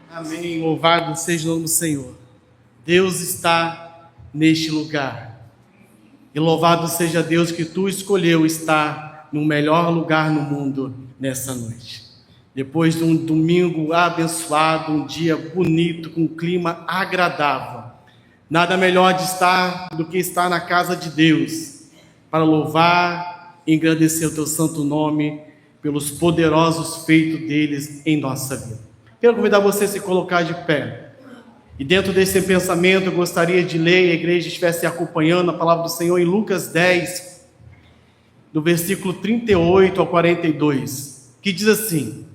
Amém. Louvado seja o nome do Senhor. Deus está neste lugar. E louvado seja Deus que tu escolheu estar no melhor lugar no mundo nessa noite. Depois de um domingo abençoado, um dia bonito, com um clima agradável. Nada melhor de estar do que estar na casa de Deus, para louvar e engrandecer o teu santo nome pelos poderosos feitos deles em nossa vida. Quero convidar você a se colocar de pé. E dentro desse pensamento eu gostaria de ler, a igreja estivesse acompanhando a palavra do Senhor em Lucas 10, do versículo 38 ao 42, que diz assim: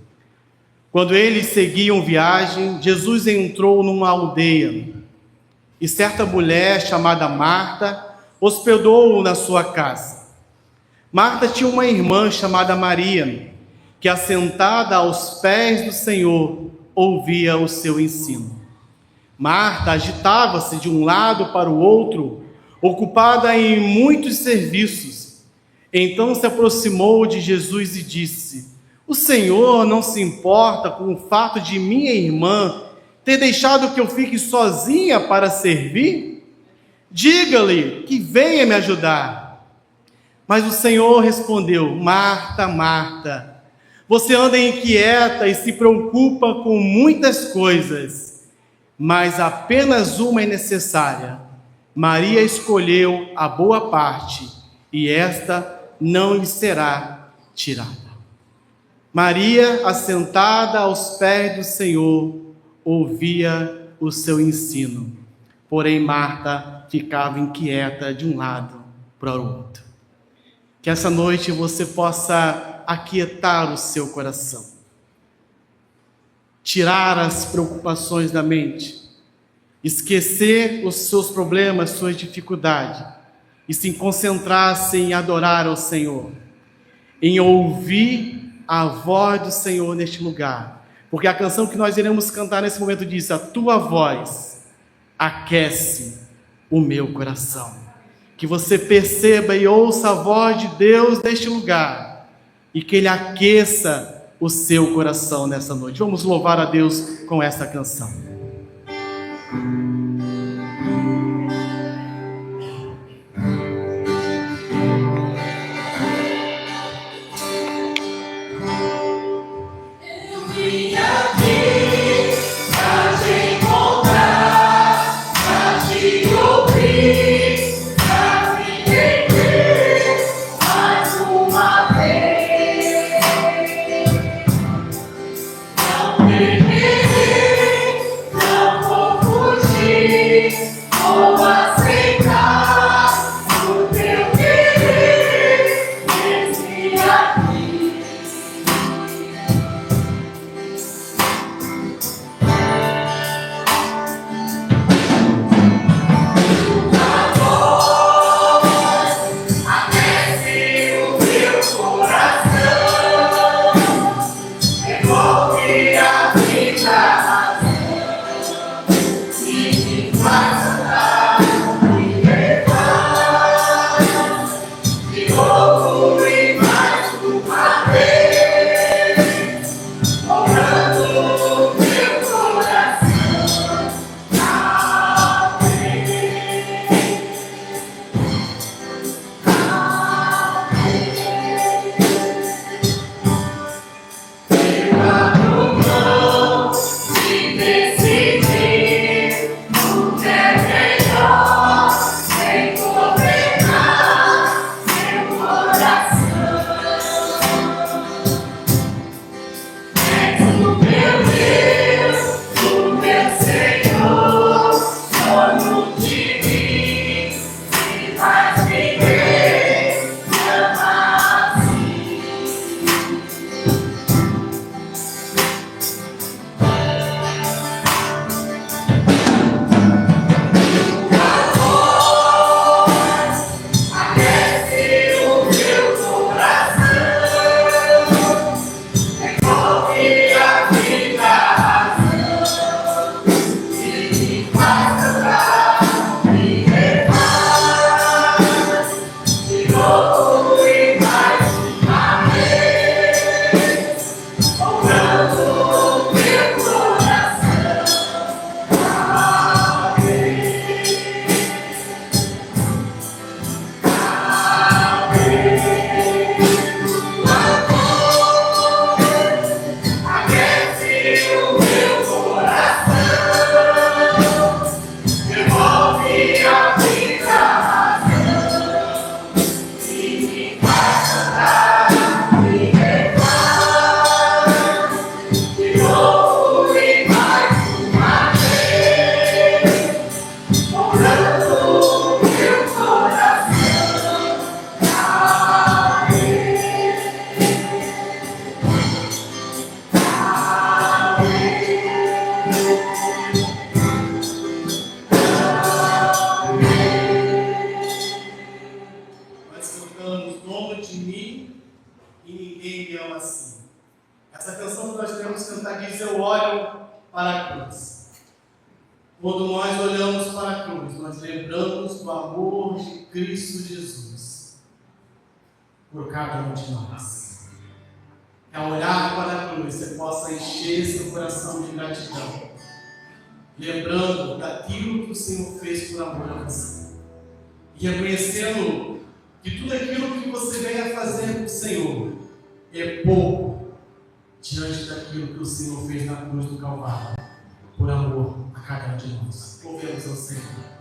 quando eles seguiam viagem, Jesus entrou numa aldeia, e certa mulher chamada Marta hospedou-o na sua casa. Marta tinha uma irmã chamada Maria, que assentada aos pés do Senhor, ouvia o seu ensino. Marta agitava-se de um lado para o outro, ocupada em muitos serviços. Então se aproximou de Jesus e disse: o Senhor não se importa com o fato de minha irmã ter deixado que eu fique sozinha para servir? Diga-lhe que venha me ajudar. Mas o Senhor respondeu: Marta, Marta, você anda inquieta e se preocupa com muitas coisas, mas apenas uma é necessária. Maria escolheu a boa parte, e esta não lhe será tirada. Maria, assentada aos pés do Senhor, ouvia o seu ensino. Porém, Marta ficava inquieta de um lado para o outro. Que essa noite você possa aquietar o seu coração, tirar as preocupações da mente, esquecer os seus problemas, suas dificuldades, e se concentrar em adorar ao Senhor, em ouvir a voz do Senhor neste lugar, porque a canção que nós iremos cantar nesse momento diz: a tua voz aquece o meu coração. Que você perceba e ouça a voz de Deus neste lugar, e que Ele aqueça o seu coração nessa noite. Vamos louvar a Deus com essa canção. Quando nós olhamos para a cruz, nós lembramos do amor de Cristo Jesus por cada um de nós. Que ao olhar para a cruz, você possa encher seu coração de gratidão, lembrando daquilo que o Senhor fez por amor a você, e reconhecendo que tudo aquilo que você venha a fazer para o Senhor é pouco diante daquilo que o Senhor fez na cruz do Calvário, por amor a cada um de nós. Louvemos ao Senhor.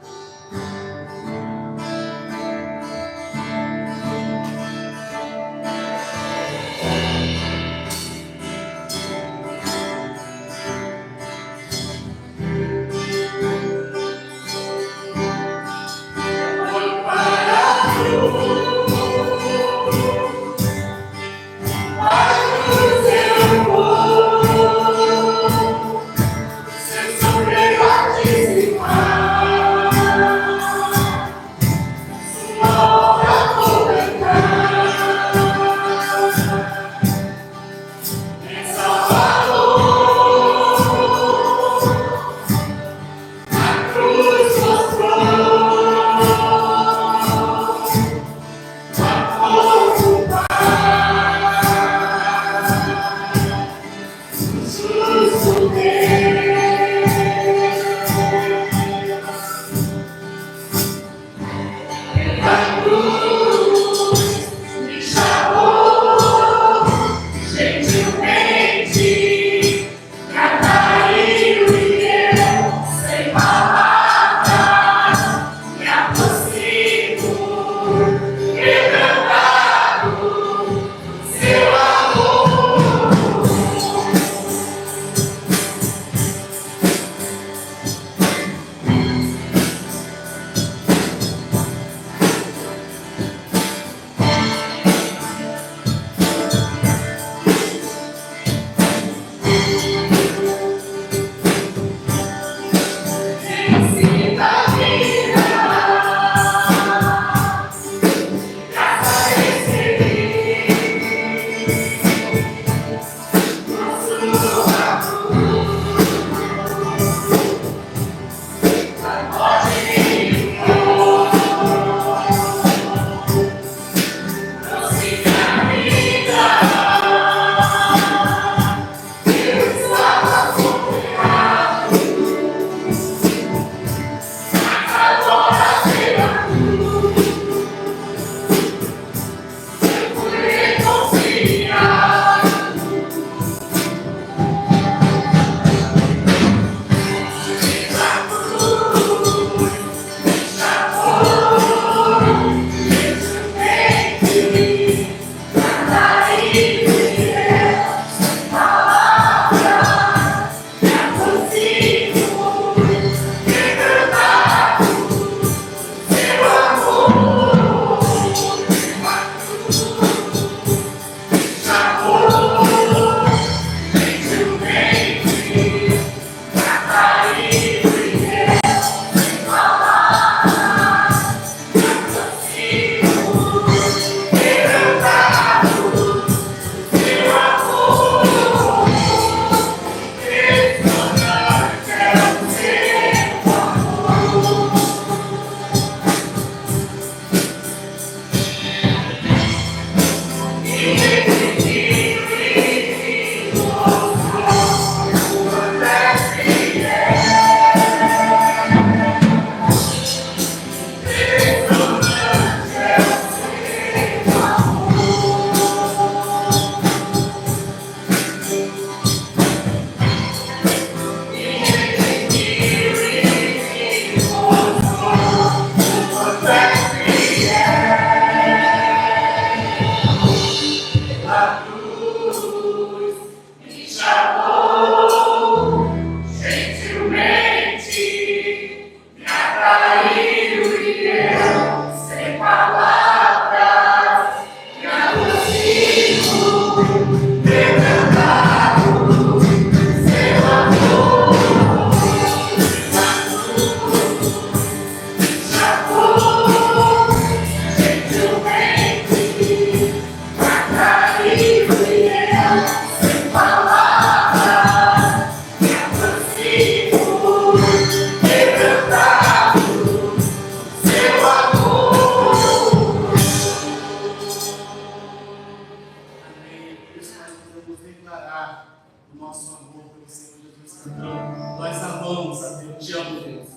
Nós amamos a Deus, te amo, Deus.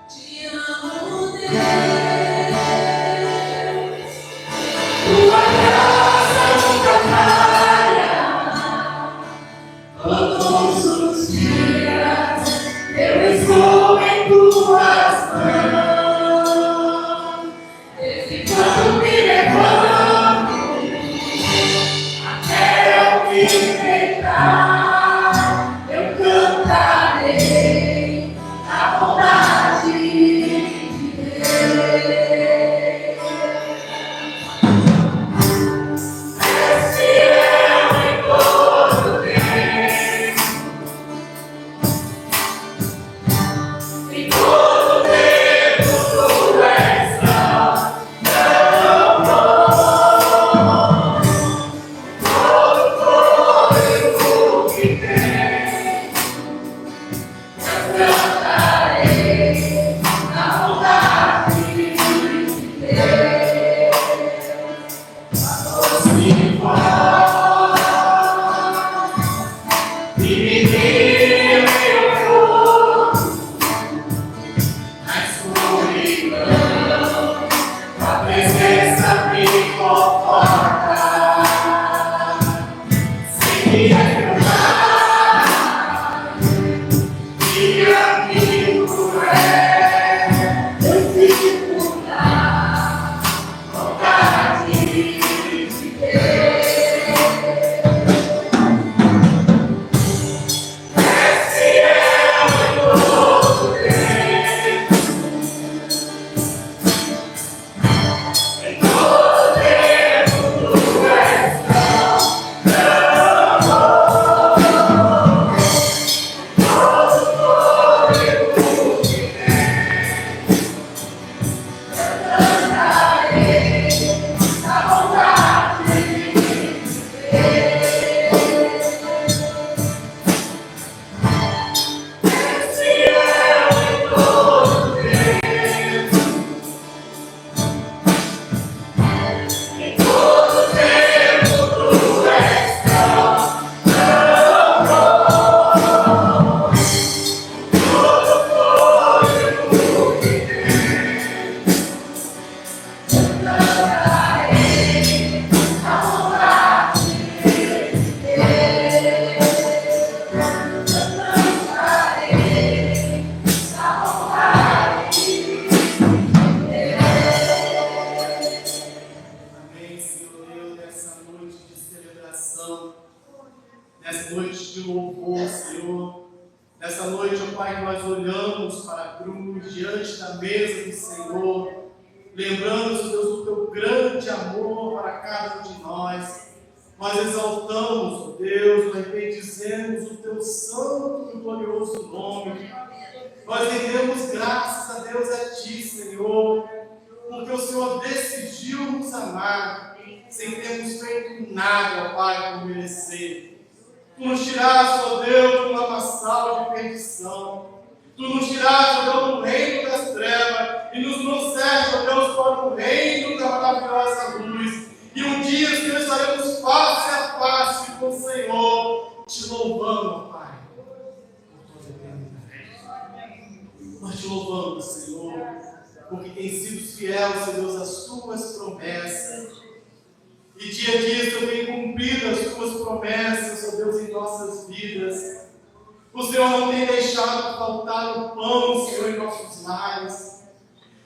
Te amo, Deus. Tua graça nunca falha. Todos os dias eu estou em tuas mãos. Desde quando me levanto até o fim deitar, eu cantarei a bondade de Deus. És fiel em todo tempo, em todo tempo tu és fiel. Todo que tem, eu cantarei a bondade de Deus. Se for e me guia meu na escuridão, a presença me conforta. Sem me ajudar, e amigo é, eu fico na vontade de Deus. És fiel em todo tempo, em todo tempo tu és fiel. Amém, Senhor Deus, nessa noite de celebração, nessa noite de louvor, Senhor. Nessa noite, ó Pai, nós olhamos para a cruz, diante da mesa do Senhor, lembrando, Deus, o teu grande amor para cada um de nós. Nós exaltamos, ó Deus, nós bendizemos o teu santo e glorioso nome. Nós rendemos graças a Deus a Ti, Senhor, porque o Senhor decidiu nos amar, sem termos feito nada, ó Pai, por merecer. Tu nos tiraste, ó Deus, de uma lamaçal de perdição. Tu nos tiraste, ó Deus, do reino das trevas e nos trouxeste, ó Deus, para o reino da maravilhosa luz. E um dia, Senhor, estaremos face a face com o Senhor, te louvando, ó Pai, por toda a eternidade. Nós te louvamos, Senhor, porque tem sido fiel, Senhor, às tuas promessas. E dia a dia, Senhor, tem cumprido as tuas promessas, ó Deus, em nossas vidas. O Senhor não tem deixado faltar o pão, Senhor, em nossos lares.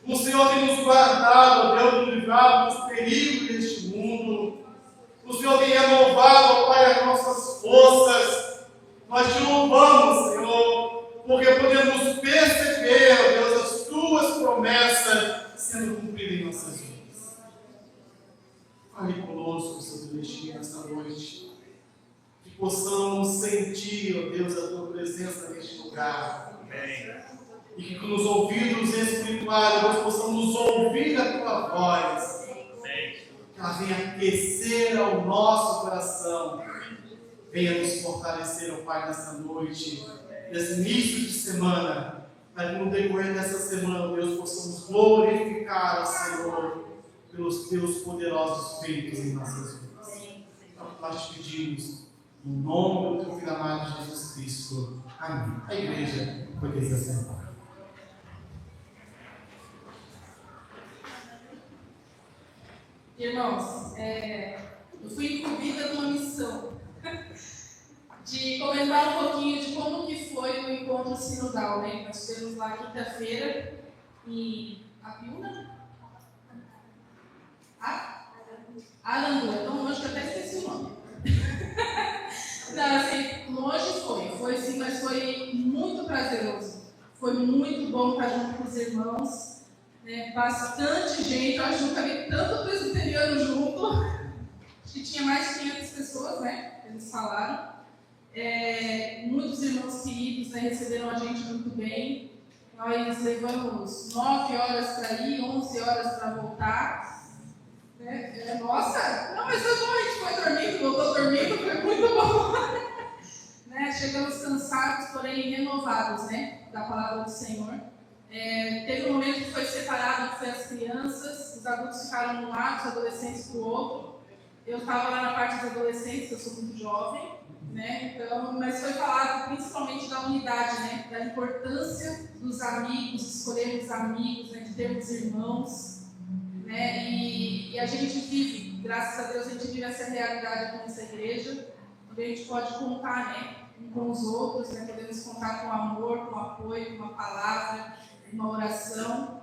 O Senhor tem nos guardado, ó Deus, nos livrado dos perigos deste mundo. O Senhor tem renovado, ó Pai, as nossas forças. Nós te louvamos, Senhor, porque podemos perceber, ó Deus, as tuas promessas sendo cumpridas em nossas vidas. Fale conosco, Senhor Celestino, nesta noite. Que possamos sentir, ó Deus, a tua presença neste lugar. Amém. E que com os ouvidos espirituais nós possamos ouvir a tua voz. Amém. Que ela venha aquecer ao nosso coração. Venha nos fortalecer, ó Pai, nesta noite, nesse início de semana, para que no decorrer dessa semana, Deus, possamos glorificar ao Senhor pelos teus poderosos feitos em nossas vidas. Então, nós te pedimos, no nome do teu Filho amado Jesus Cristo. Amém. A igreja pode se assentar. Irmãos, eu fui incumbida numa missão de comentar um pouquinho de como que foi o encontro sinodal, né? Nós tivemos lá quinta-feira em Apiúna? Arandu, é tão longe que eu até esqueci o nome. Não, assim, longe foi sim, mas foi muito prazeroso. Foi muito bom estar junto com os irmãos, né? Bastante gente, eu acho que nunca vi tanto presbiteriano junto. Acho que tinha mais de 500 pessoas, né? Eles falaram. Muitos irmãos queridos, né, receberam a gente muito bem. Nós levamos 9 horas para ir, 11 horas para voltar. Nossa, não, mas foi bom, a gente foi dormindo, voltou dormindo, foi muito bom. Né? Chegamos cansados, porém renovados, né, da palavra do Senhor. Teve um momento que foi separado, que foi as crianças, os adultos ficaram de um lado, os adolescentes para o outro. Eu estava lá na parte dos adolescentes, eu sou muito jovem, né? Então, mas foi falado principalmente da unidade, né? Da importância dos amigos, escolhermos amigos, né? De termos irmãos, né? E a gente vive, graças a Deus, a gente vive essa realidade com essa igreja, onde a gente pode contar, né? Um com os outros, né? Podemos contar com amor, com apoio, com uma palavra, uma oração.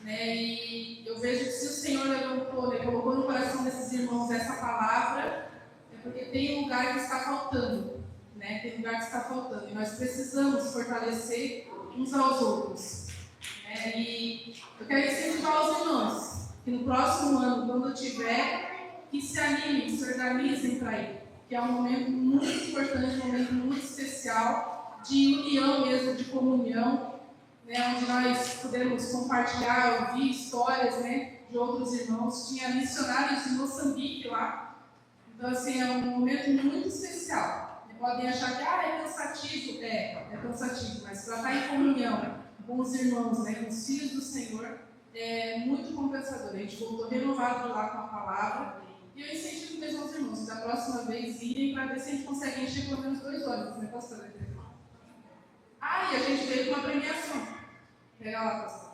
Né? E eu vejo que se o Senhor levantou, né, colocou no coração desses irmãos essa palavra, é porque tem um lugar que está faltando, né? Tem um lugar que está faltando, e nós precisamos fortalecer uns aos outros, né? E eu quero incentivar os irmãos que no próximo ano, quando tiver, que se animem, que se organizem para ir, que é um momento muito importante, um momento muito especial de união mesmo, de comunhão, né, onde nós podemos compartilhar, ouvir histórias, né, de outros irmãos. Tinha missionários de Moçambique lá. Então, assim, é um momento muito especial. Podem achar que é cansativo. É cansativo, mas para estar em comunhão com os irmãos, né, com os filhos do Senhor, é muito compensador. A gente voltou renovado lá com a palavra. E eu incentivo mesmo aos irmãos, da próxima vez irem para ver se a gente consegue encher pelo menos 2 ônibus, né, pastor? E a gente veio com uma premiação. Pega lá, pastor.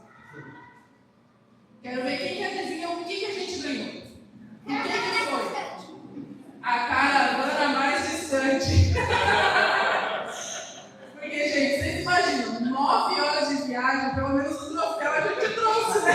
Quero ver quem adivinha o que a gente ganhou. O que foi? A caravana mais distante. Porque, gente, vocês imaginam, 9 horas de viagem, pelo menos o troféu a gente trouxe, né?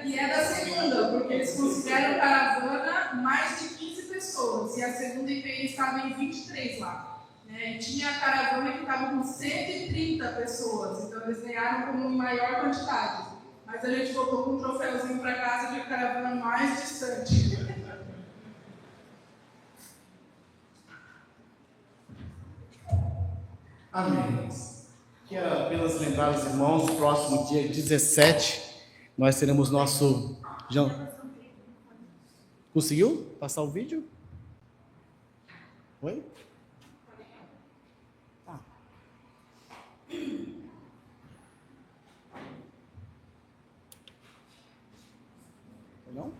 E é da segunda, porque eles consideram caravana mais de 15 pessoas. E a segunda IP estava em 23 lá. E tinha a caravana que estava com 130 pessoas, então eles ganharam com maior quantidade. Mas a gente voltou com um troféuzinho para casa de caravana mais distante. Amém. Quero apenas lembrar os irmãos, próximo dia 17, nós teremos nosso... Conseguiu passar o vídeo? Oi? Não?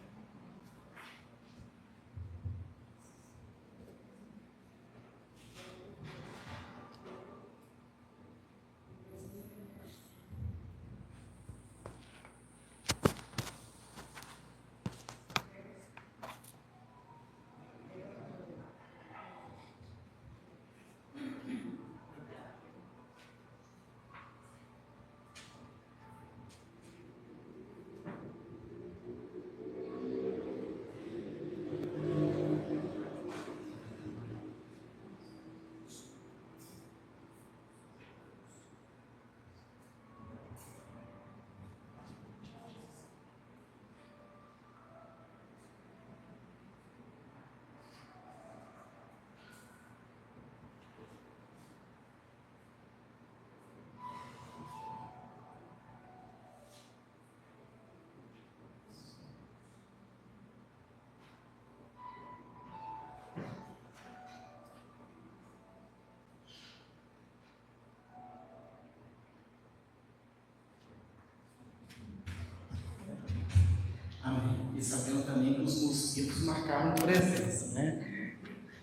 E sabendo também que os mosquitos marcaram presença, né?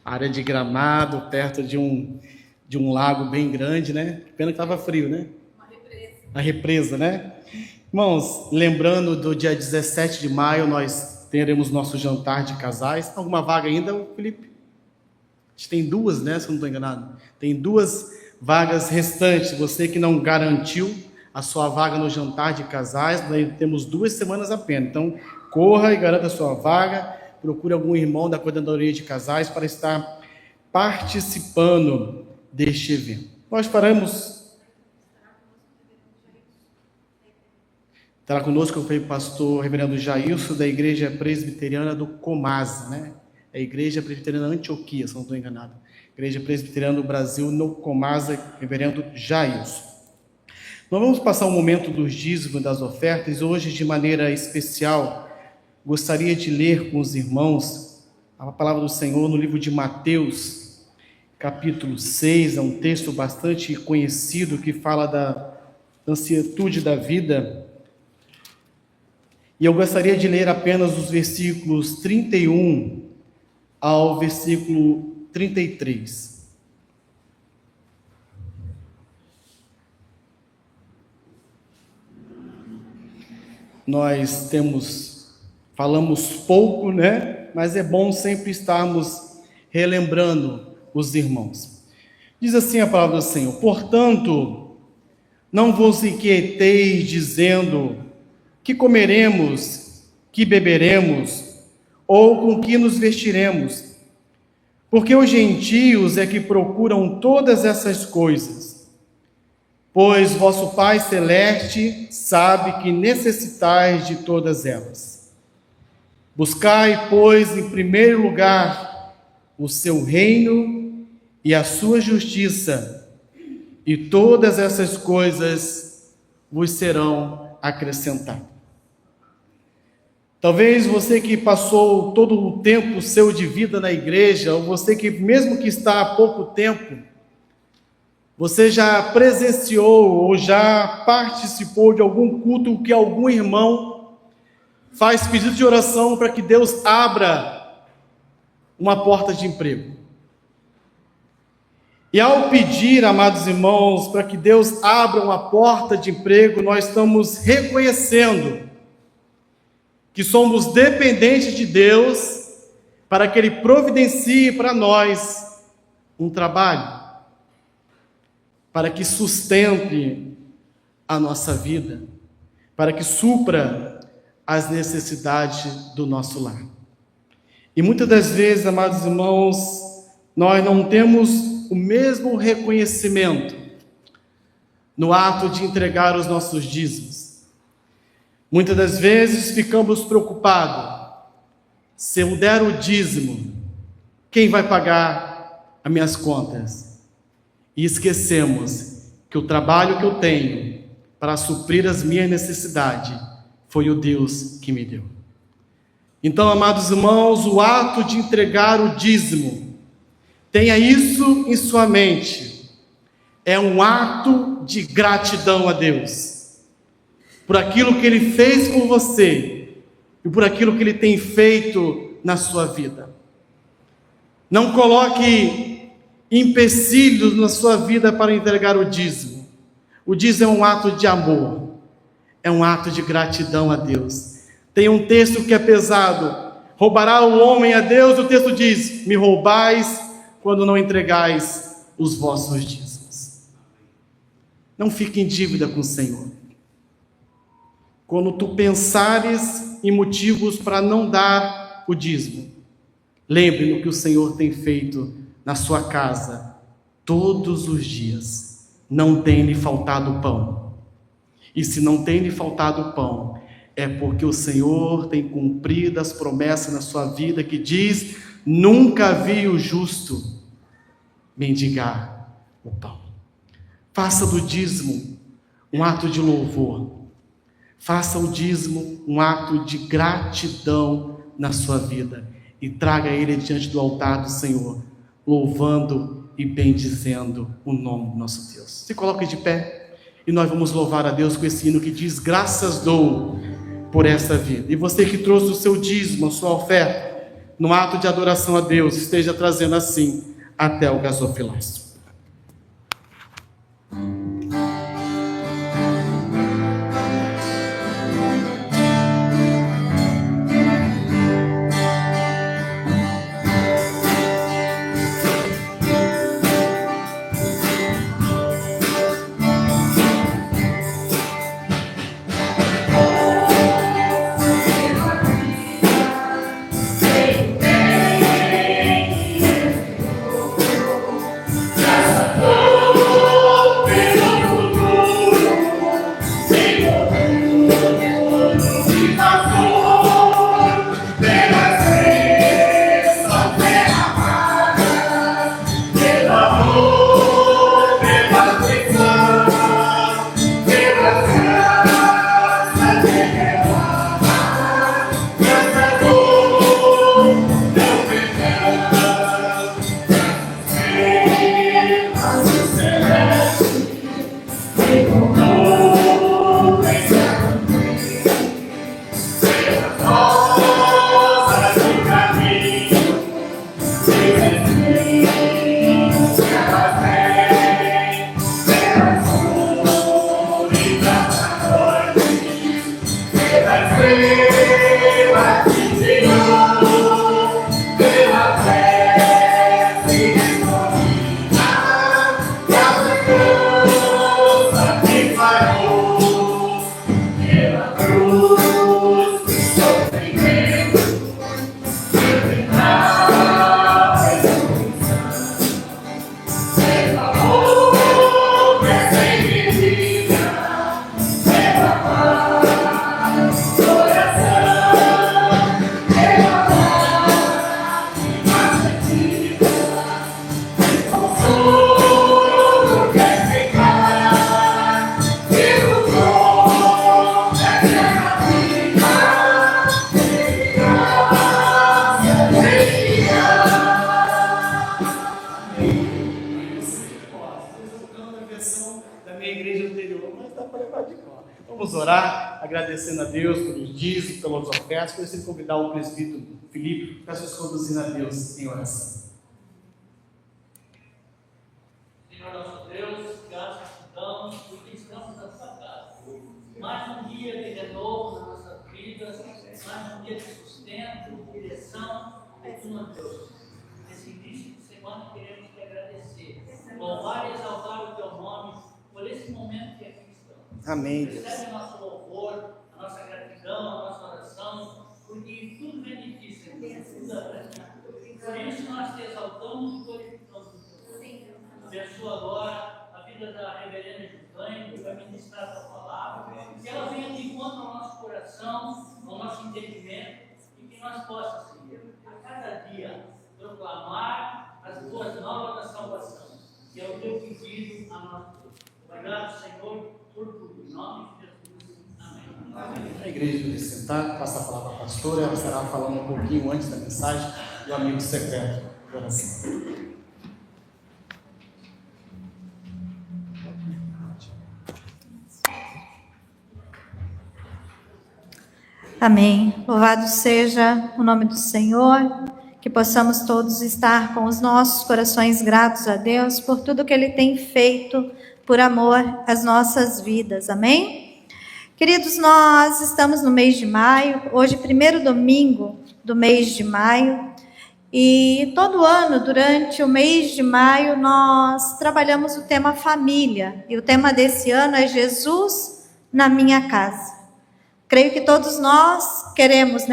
Área de Gramado, perto de um lago bem grande, né? Pena que estava frio, né? Uma represa, né? Irmãos, lembrando do dia 17 de maio, nós teremos nosso jantar de casais. Tem alguma vaga ainda, Felipe? A gente tem duas, né? Se eu não estou enganado. Tem 2 vagas restantes. Você que não garantiu a sua vaga no jantar de casais, nós temos 2 semanas apenas. Então, corra e garanta a sua vaga. Procure algum irmão da coordenadoria de casais para estar participando deste evento. Nós faremos... Estará conosco o pastor reverendo Jailson, da Igreja Presbiteriana do Comasa, né? É a Igreja Presbiteriana Antioquia, se não estou enganado. Igreja Presbiteriana do Brasil, no Comasa, reverendo Jailson. Nós vamos passar um momento dos dízimos e das ofertas. Hoje, de maneira especial, gostaria de ler com os irmãos a palavra do Senhor no livro de Mateus, capítulo 6. É um texto bastante conhecido que fala da ansiedade da vida. E eu gostaria de ler apenas os versículos 31 ao versículo 33. Nós falamos pouco, né? Mas é bom sempre estarmos relembrando os irmãos. Diz assim a palavra do Senhor: portanto, não vos inquieteis dizendo: que comeremos, que beberemos, ou com que nos vestiremos? Porque os gentios é que procuram todas essas coisas. Pois vosso Pai Celeste sabe que necessitais de todas elas. Buscai, pois, em primeiro lugar o seu reino e a sua justiça, e todas essas coisas vos serão acrescentadas. Talvez você que passou todo o tempo seu de vida na igreja, ou você que mesmo que está há pouco tempo, você já presenciou ou já participou de algum culto que algum irmão faz pedido de oração para que Deus abra uma porta de emprego. E ao pedir, amados irmãos, para que Deus abra uma porta de emprego, nós estamos reconhecendo que somos dependentes de Deus para que Ele providencie para nós um trabalho, para que sustente a nossa vida, para que supra as necessidades do nosso lar. E muitas das vezes, amados irmãos, nós não temos o mesmo reconhecimento no ato de entregar os nossos dízimos. Muitas das vezes ficamos preocupados: se eu der o dízimo, quem vai pagar as minhas contas? E esquecemos que o trabalho que eu tenho para suprir as minhas necessidades foi o Deus que me deu. Então, amados irmãos, o ato de entregar o dízimo, tenha isso em sua mente, é um ato de gratidão a Deus por aquilo que Ele fez por você e por aquilo que Ele tem feito na sua vida. Não coloque empecilhos na sua vida para entregar o dízimo. O dízimo é um ato de amor, é um ato de gratidão a Deus. Tem um texto que é pesado: roubará o homem a Deus? O texto diz: me roubais quando não entregais os vossos dízimos. Não fique em dívida com o Senhor. Quando tu pensares em motivos para não dar o dízimo, lembre no que o Senhor tem feito na sua casa todos os dias. Não tem lhe faltado pão. E se não tem lhe faltado pão, é porque o Senhor tem cumprido as promessas na sua vida, que diz: nunca vi o justo mendigar o pão. Faça do dízimo um ato de louvor. Faça o dízimo um ato de gratidão na sua vida e traga ele diante do altar do Senhor, louvando e bendizendo o nome do nosso Deus. Se coloque de pé e nós vamos louvar a Deus com esse hino que diz: graças dou por essa vida. E você que trouxe o seu dízimo, a sua oferta, no ato de adoração a Deus, esteja trazendo assim até o gasofilácio. Vamos orar, agradecendo a Deus pelos dízimos, pelas ofertas. Preciso convidar o presbítero Felipe para nos conduzir a Deus em oração. Senhor nosso Deus, graças te damos porque estamos na tua casa. Mais um dia de renovo nas nossas vidas, mais um dia de sustento, direção. Meu Deus, nesse início de semana queremos te agradecer, louvar e exaltar o teu nome por esse momento que aqui estamos. Amém. Recebe o nosso louvor, a nossa gratidão, a nossa oração, porque tudo vem de ti, Senhor. Por isso nós te exaltamos e glorificamos. Abençoa agora a vida da reverenda Jucane, que vai ministrar a tua palavra, que ela venha de encontro ao nosso coração, ao nosso entendimento, e que nós possamos, Senhor, a cada dia proclamar as boas novas da salvação, que é o teu pedido a nós todos. Obrigado, Senhor, por tudo. Em nome de Jesus. Amém. A igreja pode sentar, passa a palavra à pastora, ela estará falando um pouquinho antes da mensagem do amigo secreto de oração. Amém. Louvado seja o nome do Senhor, que possamos todos estar com os nossos corações gratos a Deus por tudo que Ele tem feito por amor às nossas vidas. Amém? Queridos, nós estamos no mês de maio, hoje, primeiro domingo do mês de maio, e todo ano, durante o mês de maio, nós trabalhamos o tema família, e o tema desse ano é Jesus na minha casa. Creio que todos nós queremos,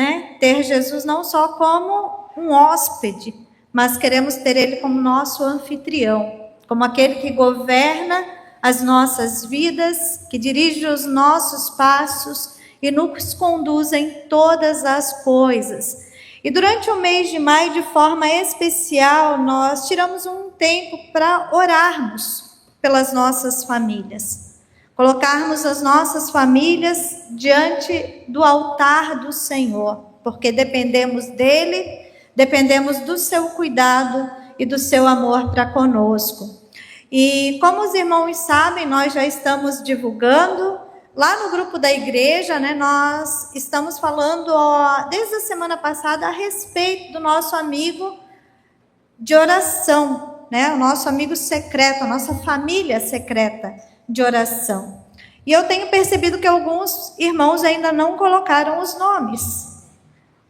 ter Jesus não só como um hóspede, mas queremos ter Ele como nosso anfitrião, como aquele que governa as nossas vidas, que dirige os nossos passos e nos conduz em todas as coisas. E durante o mês de maio, de forma especial, nós tiramos um tempo para orarmos pelas nossas famílias. Colocarmos as nossas famílias diante do altar do Senhor, porque dependemos dEle, dependemos do seu cuidado e do seu amor para conosco. E como os irmãos sabem, nós já estamos divulgando lá no grupo da igreja, né, nós estamos falando desde a semana passada a respeito do nosso amigo de oração, né, o nosso amigo secreto, a nossa família secreta de oração. E eu tenho percebido que alguns irmãos ainda não colocaram os nomes.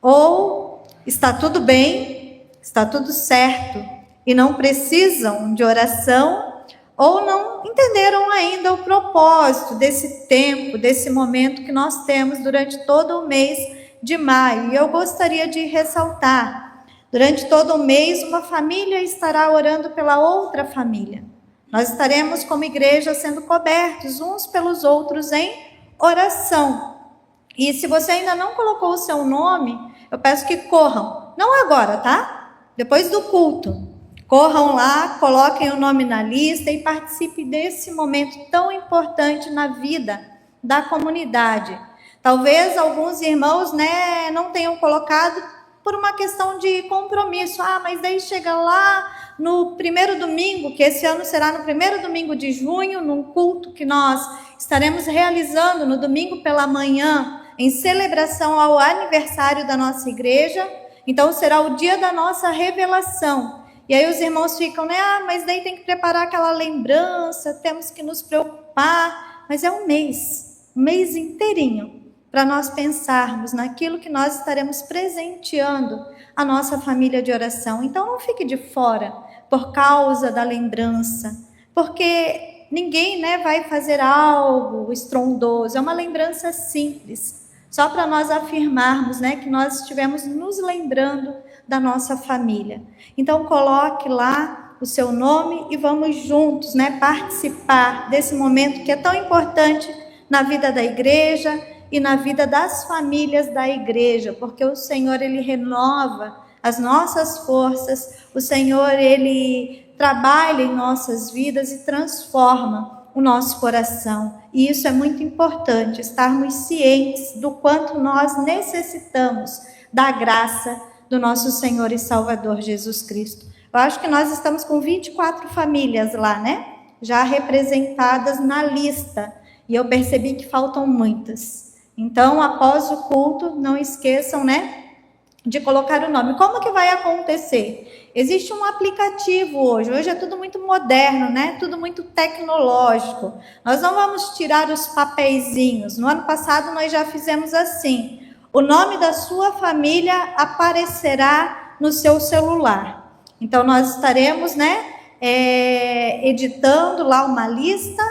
Ou está tudo bem, está tudo certo, e não precisam de oração, ou não entenderam ainda o propósito desse tempo, desse momento que nós temos durante todo o mês de maio. E eu gostaria de ressaltar, durante todo o mês, uma família estará orando pela outra família. Nós estaremos como igreja sendo cobertos uns pelos outros em oração. E se você ainda não colocou o seu nome, eu peço que corram. Não agora, tá? Depois do culto. Corram lá, coloquem o nome na lista e participem desse momento tão importante na vida da comunidade. Talvez alguns irmãos, né, não tenham colocado por uma questão de compromisso. Mas daí chega lá no primeiro domingo, que esse ano será no primeiro domingo de junho, num culto que nós estaremos realizando no domingo pela manhã, em celebração ao aniversário da nossa igreja. Então será o dia da nossa revelação. E aí os irmãos ficam, né? Mas daí tem que preparar aquela lembrança, temos que nos preocupar. Mas é um mês inteirinho, para nós pensarmos naquilo que nós estaremos presenteando a nossa família de oração. Então não fique de fora por causa da lembrança, porque ninguém, né, vai fazer algo estrondoso, é uma lembrança simples, só para nós afirmarmos, né, que nós estivemos nos lembrando da nossa família. Então coloque lá o seu nome e vamos juntos, né, participar desse momento que é tão importante na vida da igreja e na vida das famílias da igreja, porque o Senhor, Ele renova as nossas forças, o Senhor, Ele trabalha em nossas vidas e transforma o nosso coração. E isso é muito importante, estarmos cientes do quanto nós necessitamos da graça do nosso Senhor e Salvador Jesus Cristo. Eu acho que nós estamos com 24 famílias lá, né? Já representadas na lista. E eu percebi que faltam muitas. Então, após o culto, não esqueçam, né, de colocar o nome. Como que vai acontecer? Existe um aplicativo hoje é tudo muito moderno, né? Tudo muito tecnológico. Nós não vamos tirar os papeizinhos. No ano passado nós já fizemos assim. O nome da sua família aparecerá no seu celular. Então nós estaremos, né, editando lá uma lista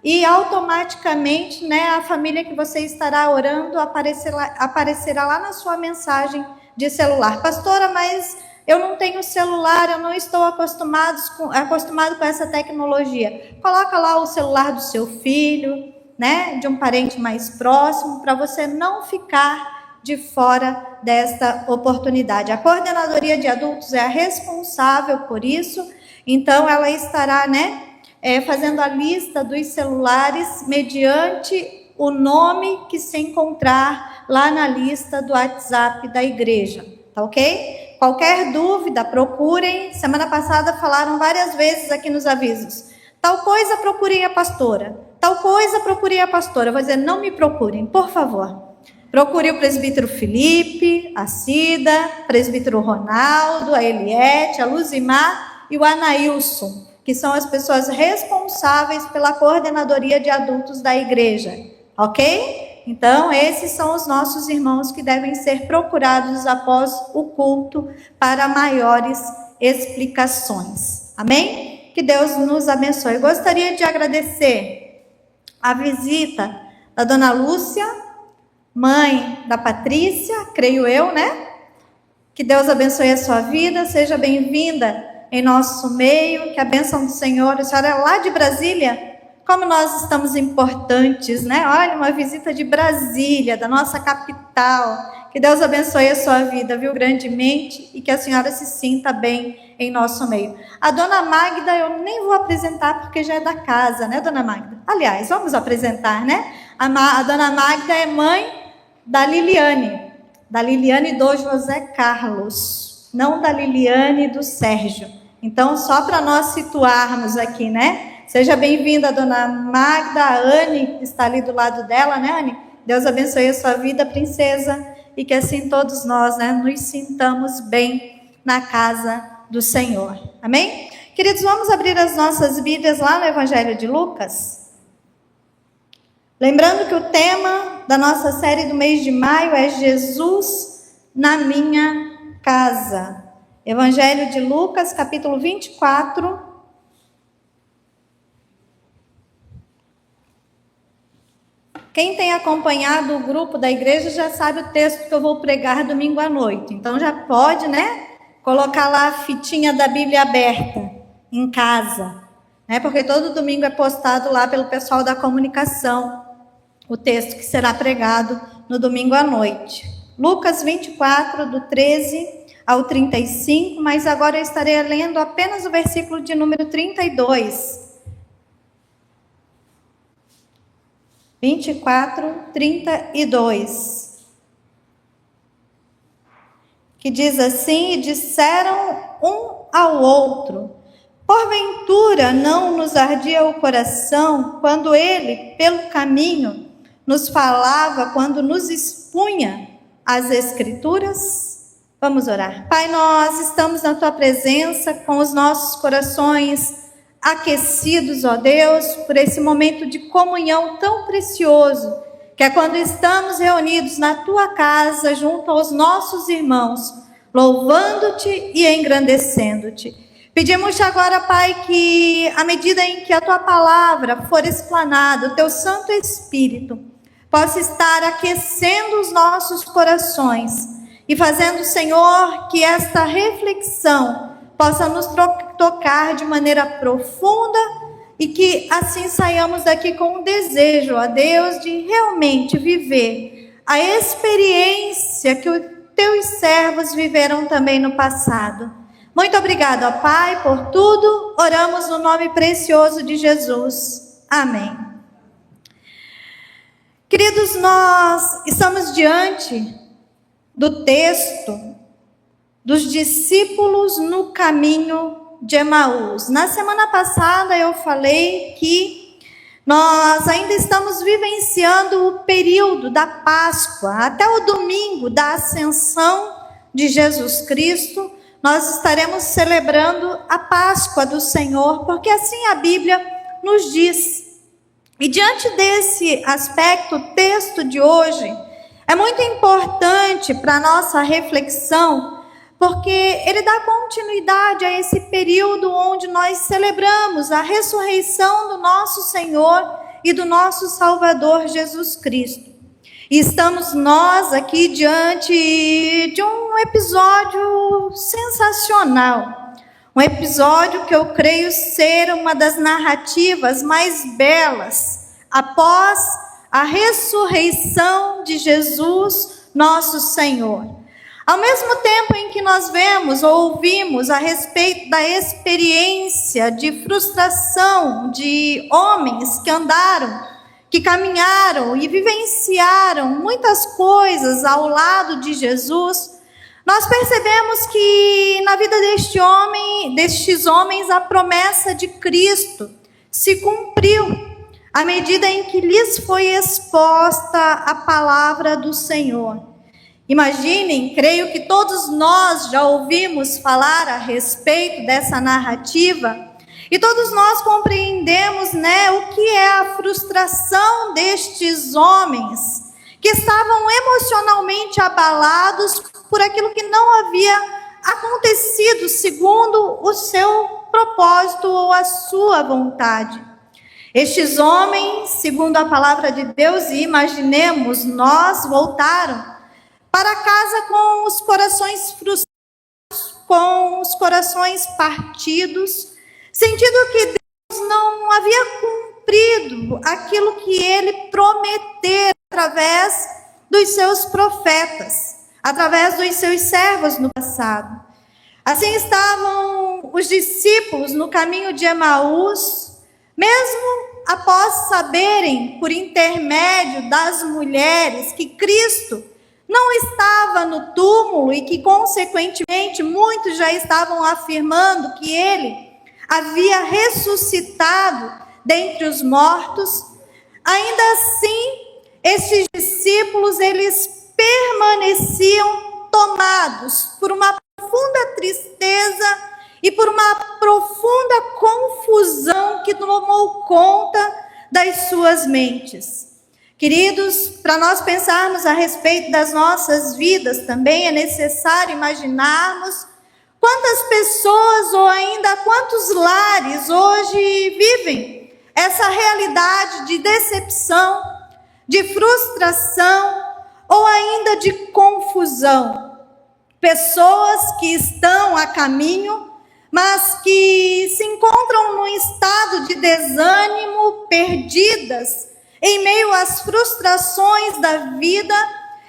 e automaticamente, né, a família que você estará orando aparecerá lá na sua mensagem de celular. Pastora, mas eu não tenho celular, eu não estou acostumado com essa tecnologia. Coloca lá o celular do seu filho, né, de um parente mais próximo, para você não ficar de fora desta oportunidade. A coordenadoria de adultos é a responsável por isso, então ela estará, né, fazendo a lista dos celulares mediante o nome que se encontrar lá na lista do WhatsApp da igreja, tá ok? Qualquer dúvida, procurem. Semana passada falaram várias vezes aqui nos avisos. Tal coisa, procurem a pastora. Tal coisa, procurem a pastora. Eu vou dizer, não me procurem, por favor. Procure o presbítero Felipe, a Cida, presbítero Ronaldo, a Eliette, a Luzimar e o Anailson, que são as pessoas responsáveis pela coordenadoria de adultos da igreja, ok? Então, esses são os nossos irmãos que devem ser procurados após o culto para maiores explicações, amém? Que Deus nos abençoe. Eu gostaria de agradecer a visita da dona Lúcia, mãe da Patrícia, creio eu, né? Que Deus abençoe a sua vida, seja bem-vinda em nosso meio, que a bênção do Senhor, a senhora é lá de Brasília, como nós estamos importantes, né? Olha, uma visita de Brasília, da nossa capital, que Deus abençoe a sua vida, viu, grandemente, e que a senhora se sinta bem em nosso meio. A dona Magda, eu nem vou apresentar, porque já é da casa, né, dona Magda? Aliás, vamos apresentar, né? A dona Magda é mãe da Liliane do José Carlos, não da Liliane do Sérgio. Então, só para nós situarmos aqui, né? Seja bem-vinda, dona Magda. A Anne está ali do lado dela, né, Anne? Deus abençoe a sua vida, princesa, e que assim todos nós, né, nos sintamos bem na casa do Senhor. Amém? Queridos, vamos abrir as nossas Bíblias lá no Evangelho de Lucas. Lembrando que o tema da nossa série do mês de maio é Jesus na minha casa. Evangelho de Lucas, capítulo 24. Quem tem acompanhado o grupo da igreja já sabe o texto que eu vou pregar domingo à noite. Então já pode, né, colocar lá a fitinha da Bíblia aberta em casa, né? Porque todo domingo é postado lá pelo pessoal da comunicação o texto que será pregado no domingo à noite. Lucas 24, do 13 ao 35, mas agora eu estarei lendo apenas o versículo de número 32. 24, 32. Que diz assim: e disseram um ao outro: porventura não nos ardia o coração quando ele, pelo caminho, nos falava, quando nos expunha as Escrituras? Vamos orar. Pai, nós estamos na Tua presença com os nossos corações aquecidos, ó Deus, por esse momento de comunhão tão precioso, que é quando estamos reunidos na Tua casa, junto aos nossos irmãos, louvando-Te e engrandecendo-Te. Pedimos-Te agora, Pai, que à medida em que a Tua palavra for explanada, o Teu Santo Espírito possa estar aquecendo os nossos corações e fazendo, Senhor, que esta reflexão possa nos tocar de maneira profunda e que assim saiamos daqui com um desejo, ó Deus, de realmente viver a experiência que os Teus servos viveram também no passado. Muito obrigado, ó Pai, por tudo. Oramos no nome precioso de Jesus. Amém. Queridos, nós estamos diante do texto dos discípulos no caminho de Emaús. Na semana passada eu falei que nós ainda estamos vivenciando o período da Páscoa, até o domingo da Ascensão de Jesus Cristo. Nós estaremos celebrando a Páscoa do Senhor, porque assim a Bíblia nos diz. E diante desse aspecto, o texto de hoje é muito importante para a nossa reflexão, porque ele dá continuidade a esse período onde nós celebramos a ressurreição do nosso Senhor e do nosso Salvador Jesus Cristo. E estamos nós aqui diante de um episódio sensacional. Um episódio que eu creio ser uma das narrativas mais belas após a ressurreição de Jesus, nosso Senhor. Ao mesmo tempo em que nós vemos ou ouvimos a respeito da experiência de frustração de homens que andaram, que caminharam e vivenciaram muitas coisas ao lado de Jesus, nós percebemos que na vida destes homens, a promessa de Cristo se cumpriu à medida em que lhes foi exposta a palavra do Senhor. Imaginem, creio que todos nós já ouvimos falar a respeito dessa narrativa e todos nós compreendemos, né, o que é a frustração destes homens que estavam emocionalmente abalados por aquilo que não havia acontecido segundo o seu propósito ou a sua vontade. Estes homens, segundo a palavra de Deus, e imaginemos nós, voltaram para casa com os corações frustrados, com os corações partidos, sentindo que Deus não havia cumprido aquilo que Ele prometeu através dos seus profetas, através dos seus servos no passado. Assim estavam os discípulos no caminho de Emaús, mesmo após saberem, por intermédio das mulheres, que Cristo não estava no túmulo e que, consequentemente, muitos já estavam afirmando que ele havia ressuscitado dentre os mortos, ainda assim, esses discípulos, eles permaneciam tomados por uma profunda tristeza e por uma profunda confusão que tomou conta das suas mentes. Queridos, para nós pensarmos a respeito das nossas vidas, também é necessário imaginarmos quantas pessoas ou ainda quantos lares hoje vivem essa realidade de decepção, de frustração ou ainda de confusão. Pessoas que estão a caminho, mas que se encontram num estado de desânimo, perdidas, em meio às frustrações da vida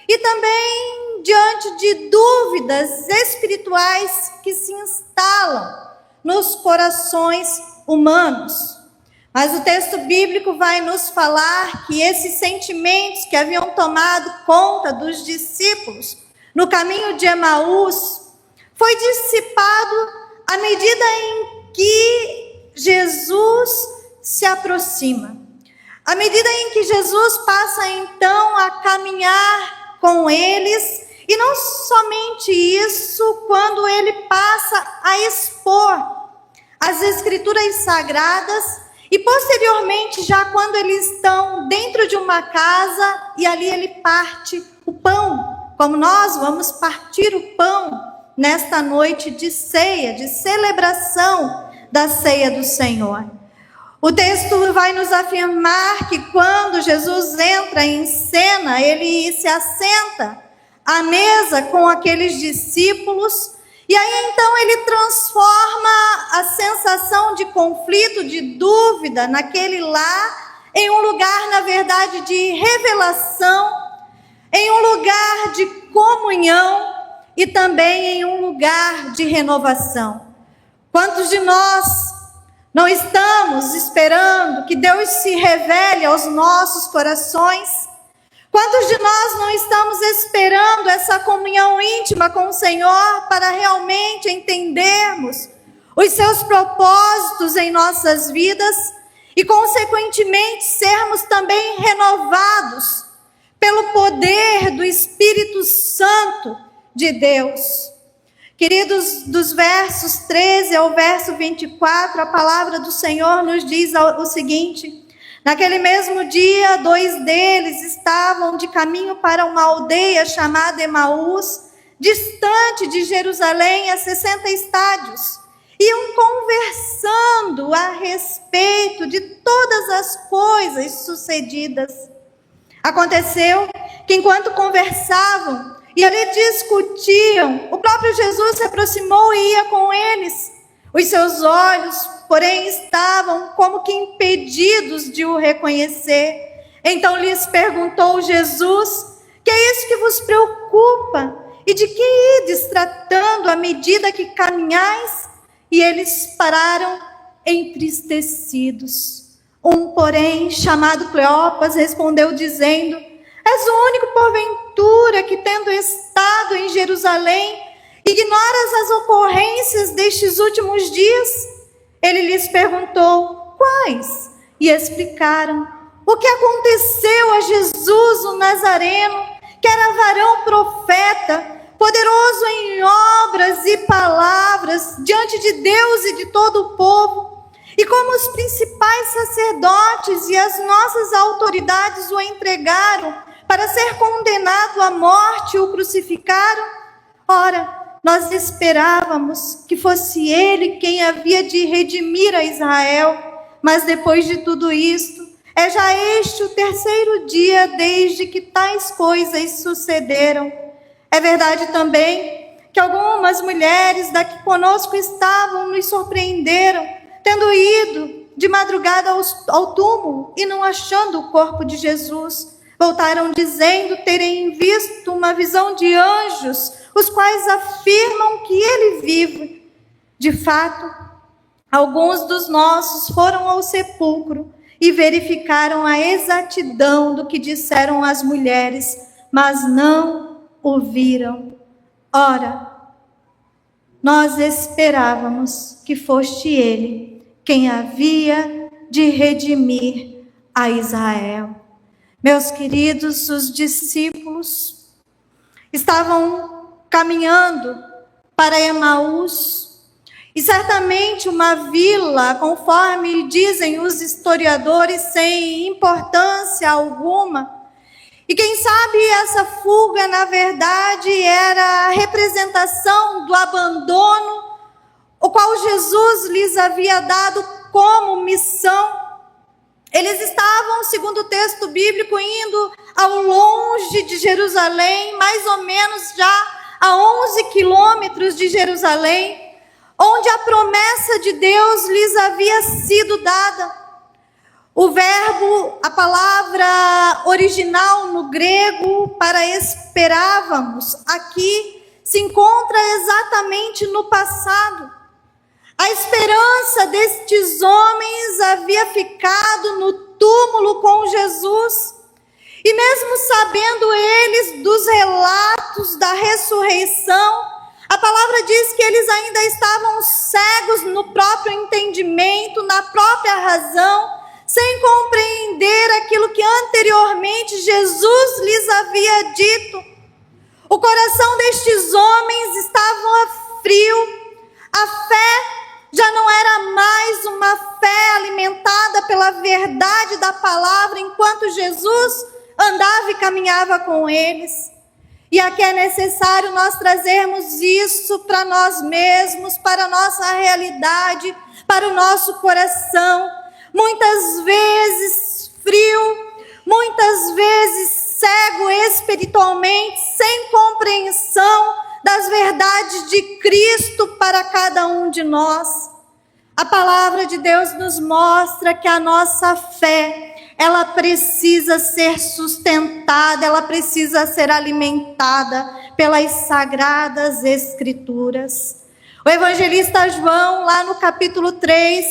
e também diante de dúvidas espirituais que se instalam nos corações humanos. Mas o texto bíblico vai nos falar que esses sentimentos que haviam tomado conta dos discípulos no caminho de Emaús foi dissipado à medida em que Jesus se aproxima. À medida em que Jesus passa então a caminhar com eles, e não somente isso, quando ele passa a expor as Escrituras Sagradas, e posteriormente, já quando eles estão dentro de uma casa, e ali ele parte o pão, como nós vamos partir o pão nesta noite de ceia, de celebração da ceia do Senhor. O texto vai nos afirmar que quando Jesus entra em cena, ele se assenta à mesa com aqueles discípulos, e aí então ele transforma a sensação de conflito, de dúvida naquele lar, em um lugar, na verdade, de revelação, em um lugar de comunhão e também em um lugar de renovação. Quantos de nós não estamos esperando que Deus se revele aos nossos corações? Quantos de nós não estamos esperando essa comunhão íntima com o Senhor para realmente entendermos os seus propósitos em nossas vidas e, consequentemente, sermos também renovados pelo poder do Espírito Santo de Deus? Queridos, dos versos 13 ao verso 24, a palavra do Senhor nos diz o seguinte: naquele mesmo dia, 2 deles estavam de caminho para uma aldeia chamada Emaús, distante de Jerusalém a 60 estádios. Iam conversando a respeito de todas as coisas sucedidas. Aconteceu que enquanto conversavam e ali discutiam, o próprio Jesus se aproximou e ia com eles. Os seus olhos, porém, estavam como que impedidos de o reconhecer. Então lhes perguntou Jesus: que é isso que vos preocupa? E de que ides tratando à medida que caminhais? E eles pararam entristecidos. Um, porém, chamado Cleopas, respondeu dizendo: és o único porventura que, tendo estado em Jerusalém, ignoras as ocorrências destes últimos dias? Ele lhes perguntou: quais? E explicaram o que aconteceu a Jesus o Nazareno, que era varão profeta, poderoso em obras e palavras diante de Deus e de todo o povo. E como os principais sacerdotes e as nossas autoridades o entregaram para ser condenado à morte e o crucificaram, ora, nós esperávamos que fosse ele quem havia de redimir a Israel, mas depois de tudo isto, é já este o 3º dia desde que tais coisas sucederam. É verdade também que algumas mulheres daqui conosco estavam, nos surpreenderam, tendo ido de madrugada ao túmulo e não achando o corpo de Jesus. Voltaram dizendo terem visto uma visão de anjos, os quais afirmam que ele vive. De fato, alguns dos nossos foram ao sepulcro e verificaram a exatidão do que disseram as mulheres, mas não o viram. Ora, nós esperávamos que foste ele quem havia de redimir a Israel. Meus queridos, os discípulos estavam caminhando para Emaús, e certamente uma vila, conforme dizem os historiadores, sem importância alguma. E quem sabe essa fuga, na verdade, era a representação do abandono, o qual Jesus lhes havia dado como missão. Eles estavam, segundo o texto bíblico, indo ao longe de Jerusalém, mais ou menos já a 11 quilômetros de Jerusalém, onde a promessa de Deus lhes havia sido dada. O verbo, a palavra original no grego para esperávamos, aqui se encontra exatamente no passado. A esperança destes homens havia ficado no túmulo com Jesus. E mesmo sabendo eles dos relatos da ressurreição, a palavra diz que eles ainda estavam cegos no próprio entendimento, na própria razão, sem compreender aquilo que anteriormente Jesus lhes havia dito. O coração destes homens estava frio, a fé já não era mais uma fé alimentada pela verdade da palavra, enquanto Jesus andava e caminhava com eles. E aqui é necessário nós trazermos isso para nós mesmos, para a nossa realidade, para o nosso coração. Muitas vezes frio, muitas vezes cego espiritualmente, sem compreensão das verdades de Cristo para cada um de nós. A palavra de Deus nos mostra que a nossa fé, ela precisa ser sustentada, ela precisa ser alimentada pelas sagradas escrituras. O evangelista João, lá no capítulo 3,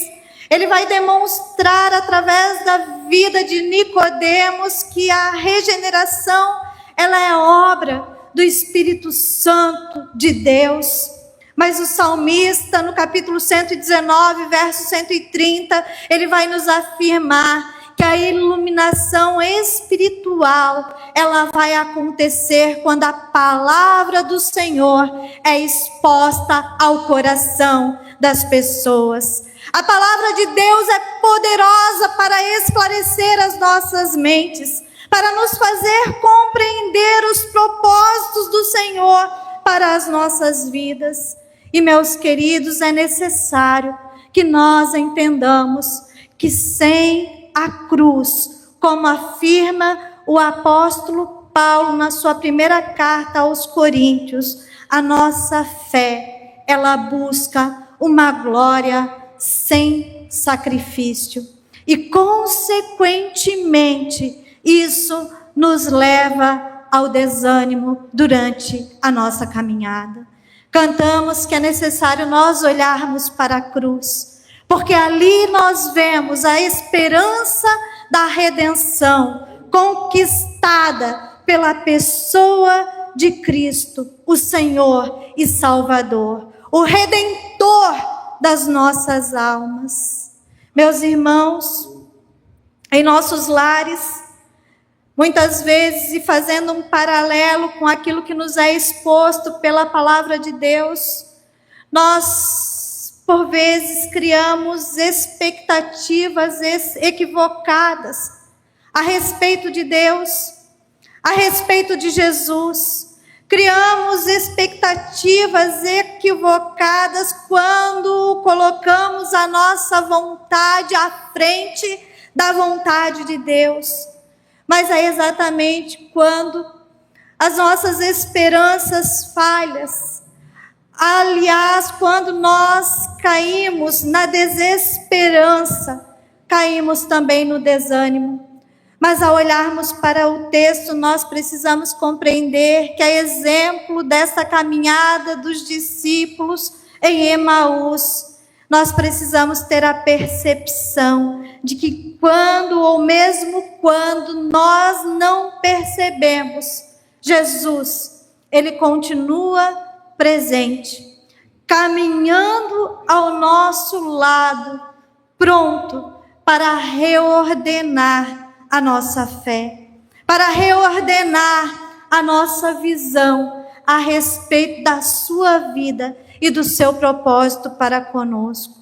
ele vai demonstrar através da vida de Nicodemos que a regeneração, ela é obra do Espírito Santo de Deus. Mas o salmista, no capítulo 119, verso 130, ele vai nos afirmar que a iluminação espiritual, ela vai acontecer quando a palavra do Senhor é exposta ao coração das pessoas. A palavra de Deus é poderosa para esclarecer as nossas mentes, para nos fazer compreender os propósitos do Senhor para as nossas vidas. E, meus queridos, é necessário que nós entendamos que sem a cruz, como afirma o apóstolo Paulo na sua primeira carta aos Coríntios, a nossa fé, ela busca uma glória sem sacrifício. E, consequentemente, isso nos leva ao desânimo durante a nossa caminhada. Cantamos que é necessário nós olharmos para a cruz, porque ali nós vemos a esperança da redenção conquistada pela pessoa de Cristo, o Senhor e Salvador, o Redentor das nossas almas. Meus irmãos, em nossos lares, muitas vezes, e fazendo um paralelo com aquilo que nos é exposto pela palavra de Deus, nós, por vezes, criamos expectativas equivocadas a respeito de Deus, a respeito de Jesus. Criamos expectativas equivocadas quando colocamos a nossa vontade à frente da vontade de Deus. Mas é exatamente quando as nossas esperanças falhas, aliás, quando nós caímos na desesperança, caímos também no desânimo. Mas ao olharmos para o texto, nós precisamos compreender que a exemplo dessa caminhada dos discípulos em Emaús, nós precisamos ter a percepção de que quando, ou mesmo quando nós não percebemos, Jesus, ele continua presente. caminhando ao nosso lado, pronto para reordenar a nossa fé, para reordenar a nossa visão a respeito da sua vida e do seu propósito para conosco.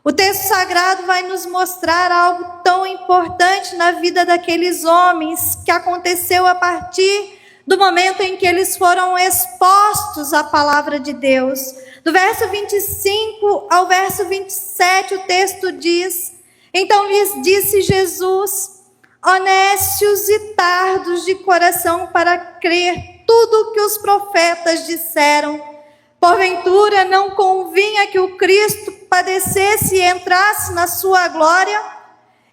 O texto sagrado vai nos mostrar algo tão importante na vida daqueles homens, que aconteceu a partir do momento em que eles foram expostos à palavra de Deus. Do verso 25 ao verso 27, o texto diz: então lhes disse Jesus: honestos e tardos de coração para crer tudo o que os profetas disseram. Porventura não convinha que o Cristo padecesse e entrasse na sua glória?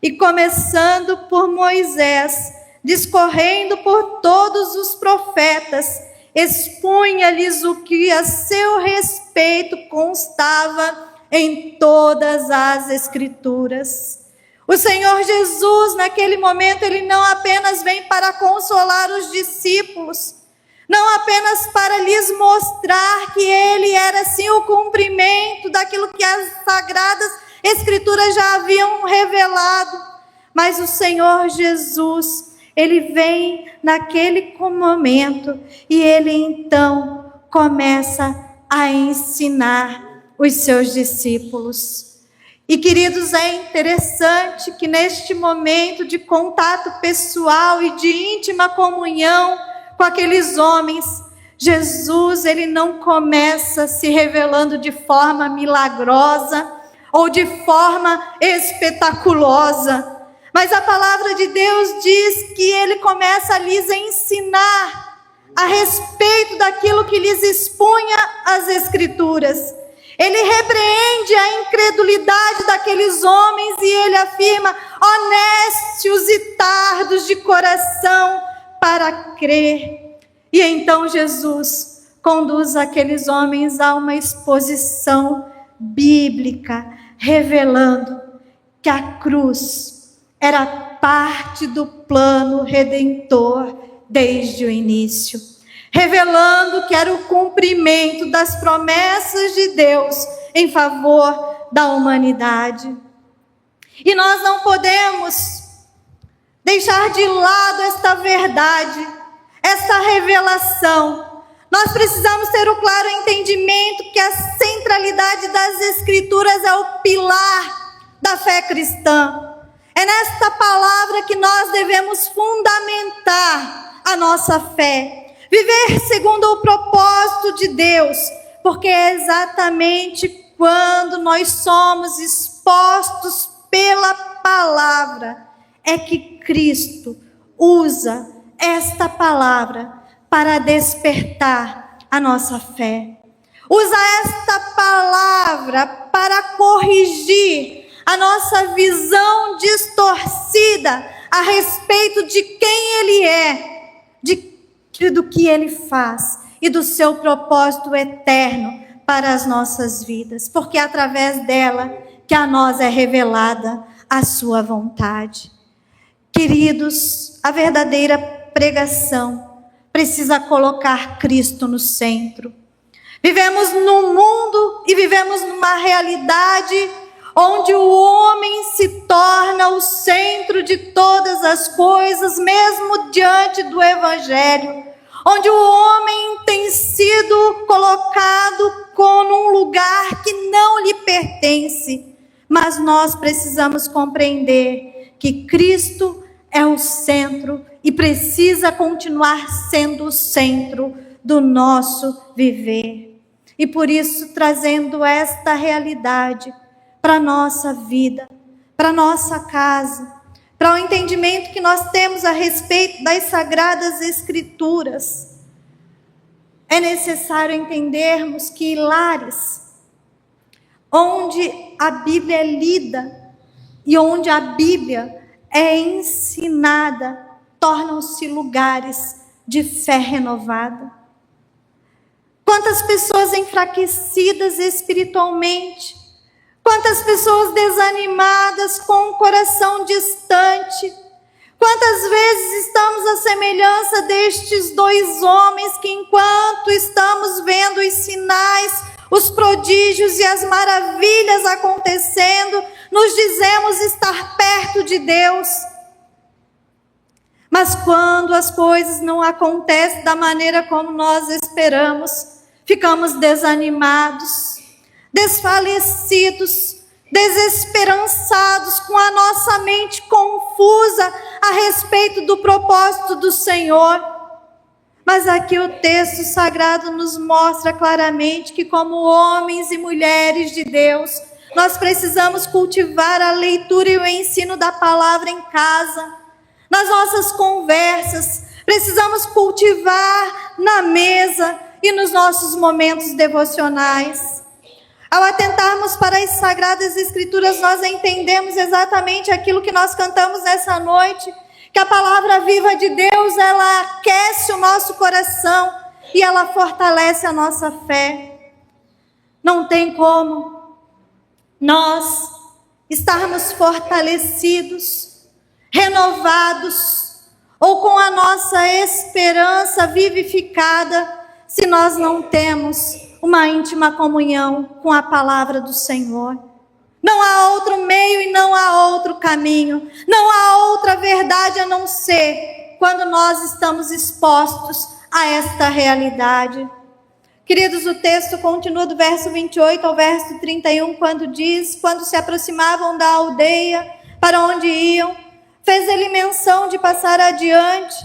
E começando por Moisés, discorrendo por todos os profetas, expunha-lhes o que a seu respeito constava em todas as Escrituras. O Senhor Jesus, naquele momento, ele não apenas vem para consolar os discípulos, não apenas para lhes mostrar que ele era sim o cumprimento daquilo que as sagradas Escrituras já haviam revelado, mas o Senhor Jesus, ele vem naquele momento e ele então começa a ensinar os seus discípulos. E queridos, é interessante que neste momento de contato pessoal e de íntima comunhão com aqueles homens, Jesus, ele não começa se revelando de forma milagrosa ou de forma espetaculosa, mas a palavra de Deus diz que ele começa a lhes ensinar a respeito daquilo que lhes expunha as Escrituras. Ele repreende a incredulidade daqueles homens e ele afirma: honestos e tardos de coração para crer. E então Jesus conduz aqueles homens a uma exposição bíblica, revelando que a cruz era parte do plano redentor desde o início, revelando que era o cumprimento das promessas de Deus em favor da humanidade. E nós não podemos deixar de lado esta verdade, esta revelação. Nós precisamos ter o claro entendimento que a centralidade das Escrituras é o pilar da fé cristã. É nesta palavra que nós devemos fundamentar a nossa fé, viver segundo o propósito de Deus, porque é exatamente quando nós somos expostos pela palavra é que Cristo usa esta palavra para despertar a nossa fé. Usa esta palavra para corrigir a nossa visão distorcida a respeito de quem Ele é, do que Ele faz e do seu propósito eterno para as nossas vidas, porque é através dela que a nós é revelada a sua vontade. Queridos, a verdadeira pregação precisa colocar Cristo no centro. Vivemos num mundo e vivemos numa realidade onde o homem se torna o centro de todas as coisas, mesmo diante do Evangelho, onde o homem tem sido colocado num lugar que não lhe pertence. Mas nós precisamos compreender que Cristo é o centro e precisa continuar sendo o centro do nosso viver. E por isso, trazendo esta realidade para a nossa vida, para a nossa casa, para o entendimento que nós temos a respeito das Sagradas Escrituras, é necessário entendermos que lares onde a Bíblia é lida e onde a Bíblia é ensinada, tornam-se lugares de fé renovada. Quantas pessoas enfraquecidas espiritualmente, quantas pessoas desanimadas, com o coração distante. Quantas vezes estamos à semelhança destes dois homens que, enquanto estamos vendo os sinais os prodígios e as maravilhas acontecendo, nos dizemos estar perto de Deus. Mas quando as coisas não acontecem da maneira como nós esperamos, ficamos desanimados, desfalecidos, desesperançados, com a nossa mente confusa a respeito do propósito do Senhor. Mas aqui o texto sagrado nos mostra claramente que, como homens e mulheres de Deus, nós precisamos cultivar a leitura e o ensino da palavra em casa, nas nossas conversas, precisamos cultivar na mesa e nos nossos momentos devocionais. Ao atentarmos para as Sagradas Escrituras, nós entendemos exatamente aquilo que nós cantamos nessa noite, que a palavra viva de Deus, ela aquece o nosso coração e ela fortalece a nossa fé. Não tem como nós estarmos fortalecidos, renovados, ou com a nossa esperança vivificada, se nós não temos uma íntima comunhão com a palavra do Senhor. Não há outro meio e não há outro caminho, não há outra verdade a não ser quando nós estamos expostos a esta realidade. Queridos, o texto continua do verso 28 ao verso 31, quando diz: quando se aproximavam da aldeia para onde iam, fez ele menção de passar adiante,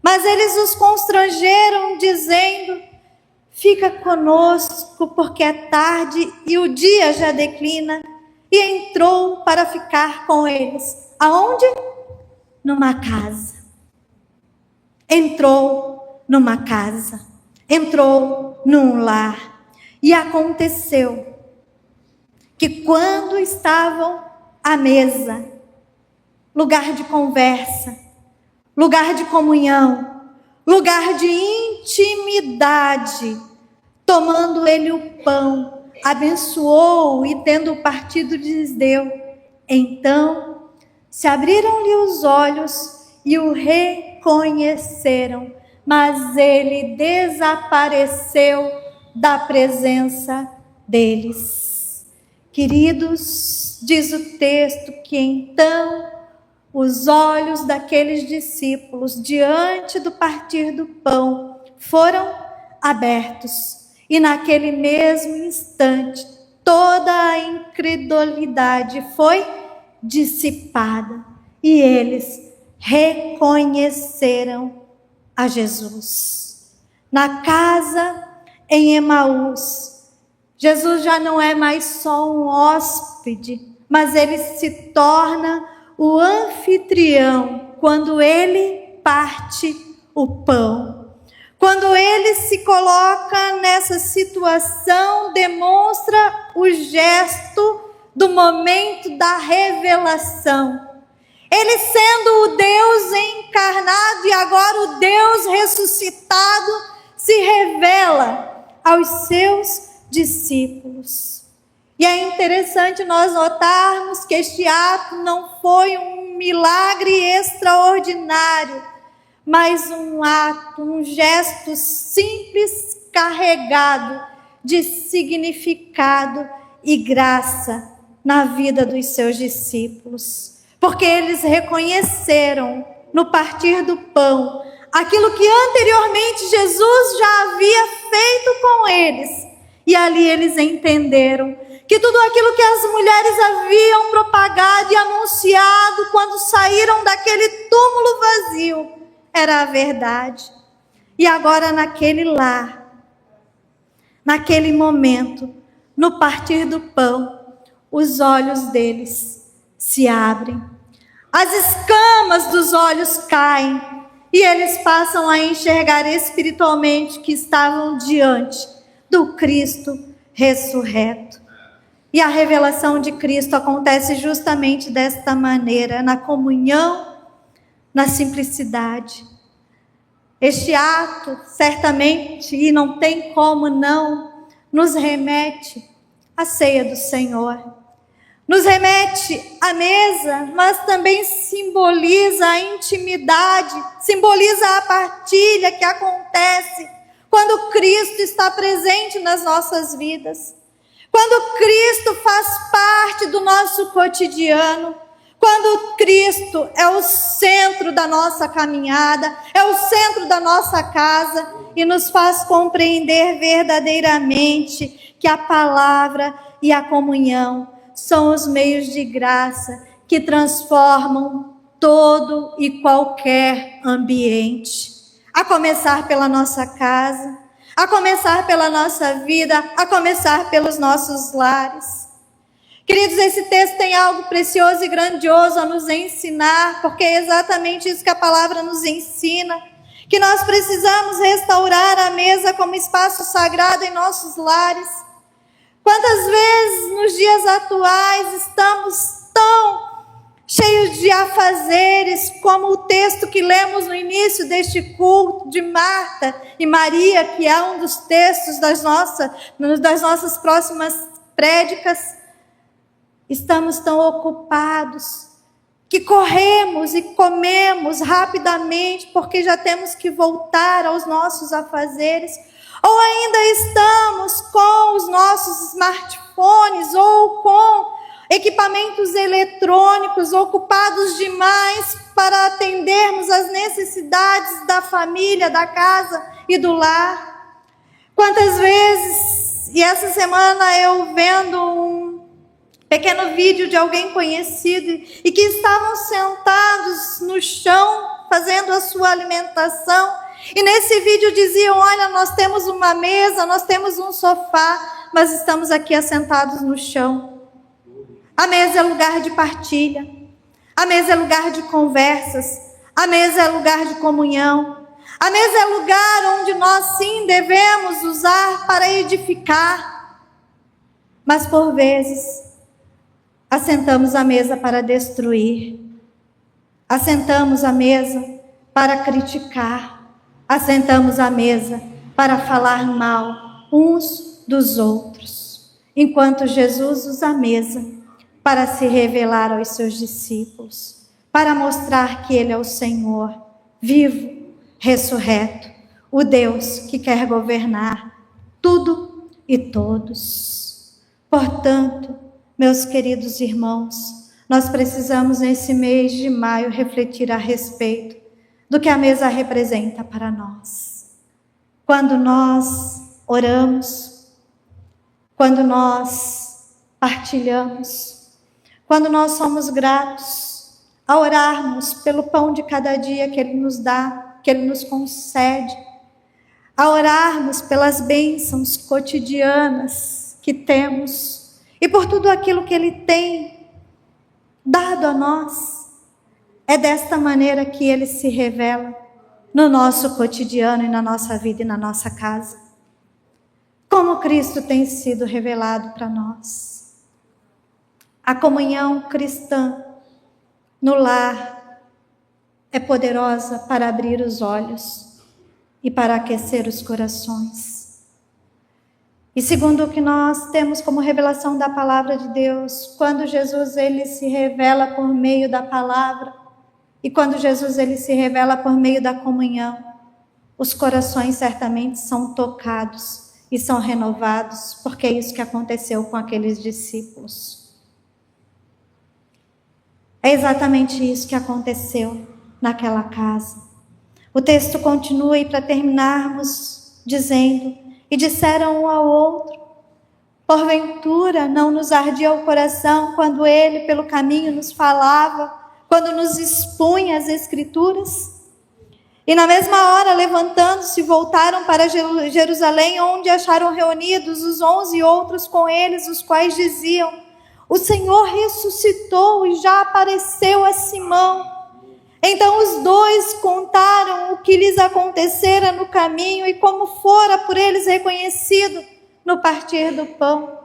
mas eles os constrangeram, dizendo: fica conosco, porque é tarde e o dia já declina. E entrou para ficar com eles. Aonde? Numa casa. Entrou numa casa. Entrou num lar. E aconteceu que quando estavam à mesa, lugar de conversa, lugar de comunhão, lugar de intimidade, tomando ele o pão, abençoou e tendo partido lhes deu. Então se abriram-lhe os olhos e o reconheceram, mas ele desapareceu da presença deles. Queridos, diz o texto que então os olhos daqueles discípulos diante do partir do pão foram abertos. E naquele mesmo instante, toda a incredulidade foi dissipada. E eles reconheceram a Jesus. Na casa em Emaús, Jesus já não é mais só um hóspede, mas ele se torna o anfitrião quando ele parte o pão. Quando ele se coloca nessa situação, demonstra o gesto do momento da revelação. Ele sendo o Deus encarnado e agora o Deus ressuscitado, se revela aos seus discípulos. E é interessante nós notarmos que este ato não foi um milagre extraordinário, mas um ato, um gesto simples, carregado de significado e graça na vida dos seus discípulos. Porque eles reconheceram no partir do pão aquilo que anteriormente Jesus já havia feito com eles. E ali eles entenderam que tudo aquilo que as mulheres haviam propagado e anunciado quando saíram daquele túmulo vazio era a verdade. E agora naquele lar, naquele momento, no partir do pão, os olhos deles se abrem. As escamas dos olhos caem e eles passam a enxergar espiritualmente que estavam diante do Cristo ressurreto. E a revelação de Cristo acontece justamente desta maneira, na comunhão, na simplicidade. Este ato, certamente, e não tem como não, nos remete à ceia do Senhor. Nos remete à mesa, mas também simboliza a intimidade, simboliza a partilha que acontece quando Cristo está presente nas nossas vidas, quando Cristo faz parte do nosso cotidiano, quando Cristo é o centro da nossa caminhada, é o centro da nossa casa e nos faz compreender verdadeiramente que a palavra e a comunhão são os meios de graça que transformam todo e qualquer ambiente, a começar pela nossa casa, a começar pela nossa vida, a começar pelos nossos lares. Queridos, esse texto tem algo precioso e grandioso a nos ensinar, porque é exatamente isso que a palavra nos ensina, que nós precisamos restaurar a mesa como espaço sagrado em nossos lares. Quantas vezes nos dias atuais estamos tão cheios de afazeres, como o texto que lemos no início deste culto de Marta e Maria, que é um dos textos das nossas próximas prédicas. Estamos tão ocupados que corremos e comemos rapidamente porque já temos que voltar aos nossos afazeres, ou ainda estamos com os nossos smartphones ou com equipamentos eletrônicos ocupados demais para atendermos às necessidades da família, da casa e do lar. Quantas vezes, e essa semana eu vendo um pequeno vídeo de alguém conhecido e que estavam sentados no chão fazendo a sua alimentação, e nesse vídeo diziam: olha, nós temos uma mesa, nós temos um sofá, mas estamos aqui assentados no chão. A mesa é lugar de partilha, a mesa é lugar de conversas, a mesa é lugar de comunhão, a mesa é lugar onde nós sim devemos usar para edificar, mas por vezes assentamos a mesa para destruir, assentamos a mesa para criticar, assentamos a mesa para falar mal uns dos outros, enquanto Jesus usa a mesa para se revelar aos seus discípulos, para mostrar que Ele é o Senhor, vivo, ressurreto, o Deus que quer governar tudo e todos. Portanto, meus queridos irmãos, nós precisamos nesse mês de maio refletir a respeito do que a mesa representa para nós. Quando nós oramos, quando nós partilhamos, quando nós somos gratos a orarmos pelo pão de cada dia que Ele nos dá, que Ele nos concede, a orarmos pelas bênçãos cotidianas que temos e por tudo aquilo que Ele tem dado a nós, é desta maneira que Ele se revela no nosso cotidiano e na nossa vida e na nossa casa. Como Cristo tem sido revelado para nós. A comunhão cristã no lar é poderosa para abrir os olhos e para aquecer os corações. E segundo o que nós temos como revelação da palavra de Deus, quando Jesus ele se revela por meio da palavra e quando Jesus ele se revela por meio da comunhão, os corações certamente são tocados e são renovados, porque é isso que aconteceu com aqueles discípulos. É exatamente isso que aconteceu naquela casa. O texto continua e para terminarmos dizendo: e disseram um ao outro, porventura não nos ardia o coração quando ele pelo caminho nos falava, quando nos expunha as escrituras? E na mesma hora, levantando-se, voltaram para Jerusalém, onde acharam reunidos os 11 outros com eles, os quais diziam: o Senhor ressuscitou e já apareceu a Simão. Então os dois contaram o que lhes acontecera no caminho e como fora por eles reconhecido no partir do pão.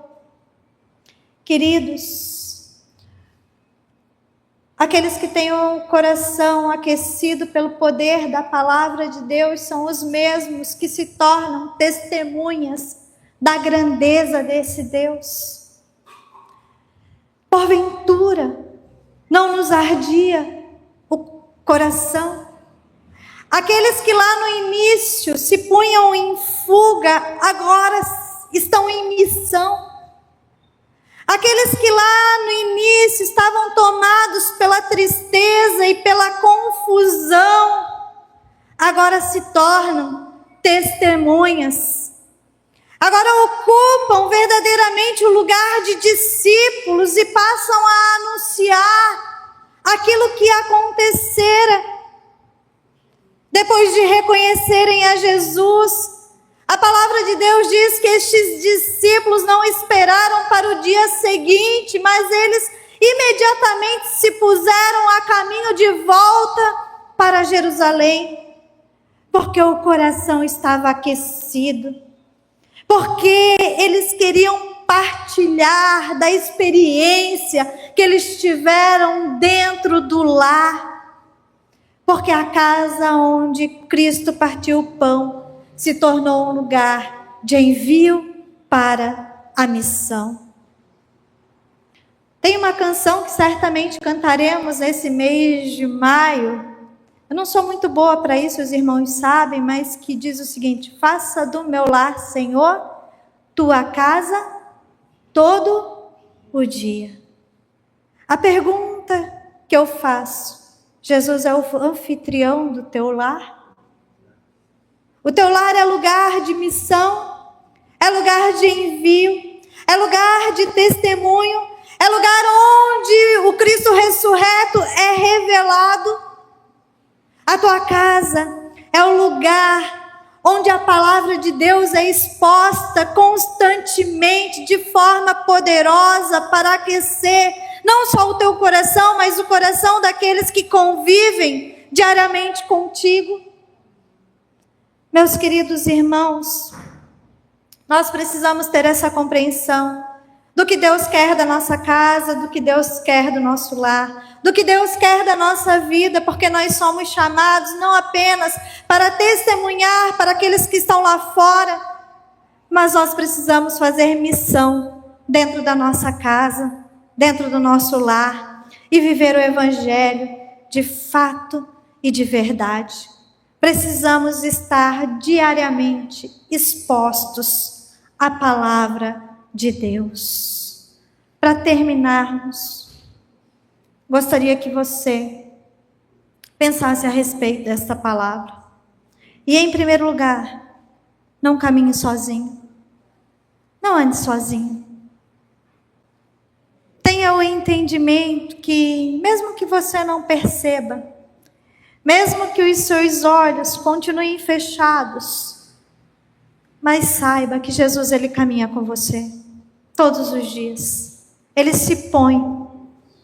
Queridos, aqueles que têm o coração aquecido pelo poder da palavra de Deus são os mesmos que se tornam testemunhas da grandeza desse Deus. Porventura, não nos ardia o coração? Aqueles que lá no início se punham em fuga, agora estão em missão. Aqueles que lá no início estavam tomados pela tristeza e pela confusão, agora se tornam testemunhas. Agora ocupam verdadeiramente o lugar de discípulos e passam a anunciar aquilo que acontecera. Depois de reconhecerem a Jesus, a palavra de Deus diz que estes discípulos não esperaram para o dia seguinte, mas eles imediatamente se puseram a caminho de volta para Jerusalém, porque o coração estava aquecido, porque eles queriam partilhar da experiência que eles tiveram dentro do lar, porque a casa onde Cristo partiu o pão se tornou um lugar de envio para a missão. Tem uma canção que certamente cantaremos nesse mês de maio. Eu não sou muito boa para isso, os irmãos sabem, mas que diz o seguinte: faça do meu lar, Senhor, tua casa todo o dia. A pergunta que eu faço: Jesus é o anfitrião do teu lar? O teu lar é lugar de missão, é lugar de envio, é lugar de testemunho, é lugar onde o Cristo ressurreto é revelado. A tua casa é o lugar onde a palavra de Deus é exposta constantemente, de forma poderosa, para aquecer não só o teu coração, mas o coração daqueles que convivem diariamente contigo. Meus queridos irmãos, nós precisamos ter essa compreensão do que Deus quer da nossa casa, do que Deus quer do nosso lar, do que Deus quer da nossa vida, porque nós somos chamados não apenas para testemunhar para aqueles que estão lá fora, mas nós precisamos fazer missão dentro da nossa casa, dentro do nosso lar, e viver o Evangelho de fato e de verdade. Precisamos estar diariamente expostos à palavra de Deus. Para terminarmos, gostaria que você pensasse a respeito desta palavra. E em primeiro lugar, não caminhe sozinho. Não ande sozinho. Tenha o entendimento que, mesmo que você não perceba, mesmo que os seus olhos continuem fechados, mas saiba que Jesus, ele caminha com você todos os dias. Ele se põe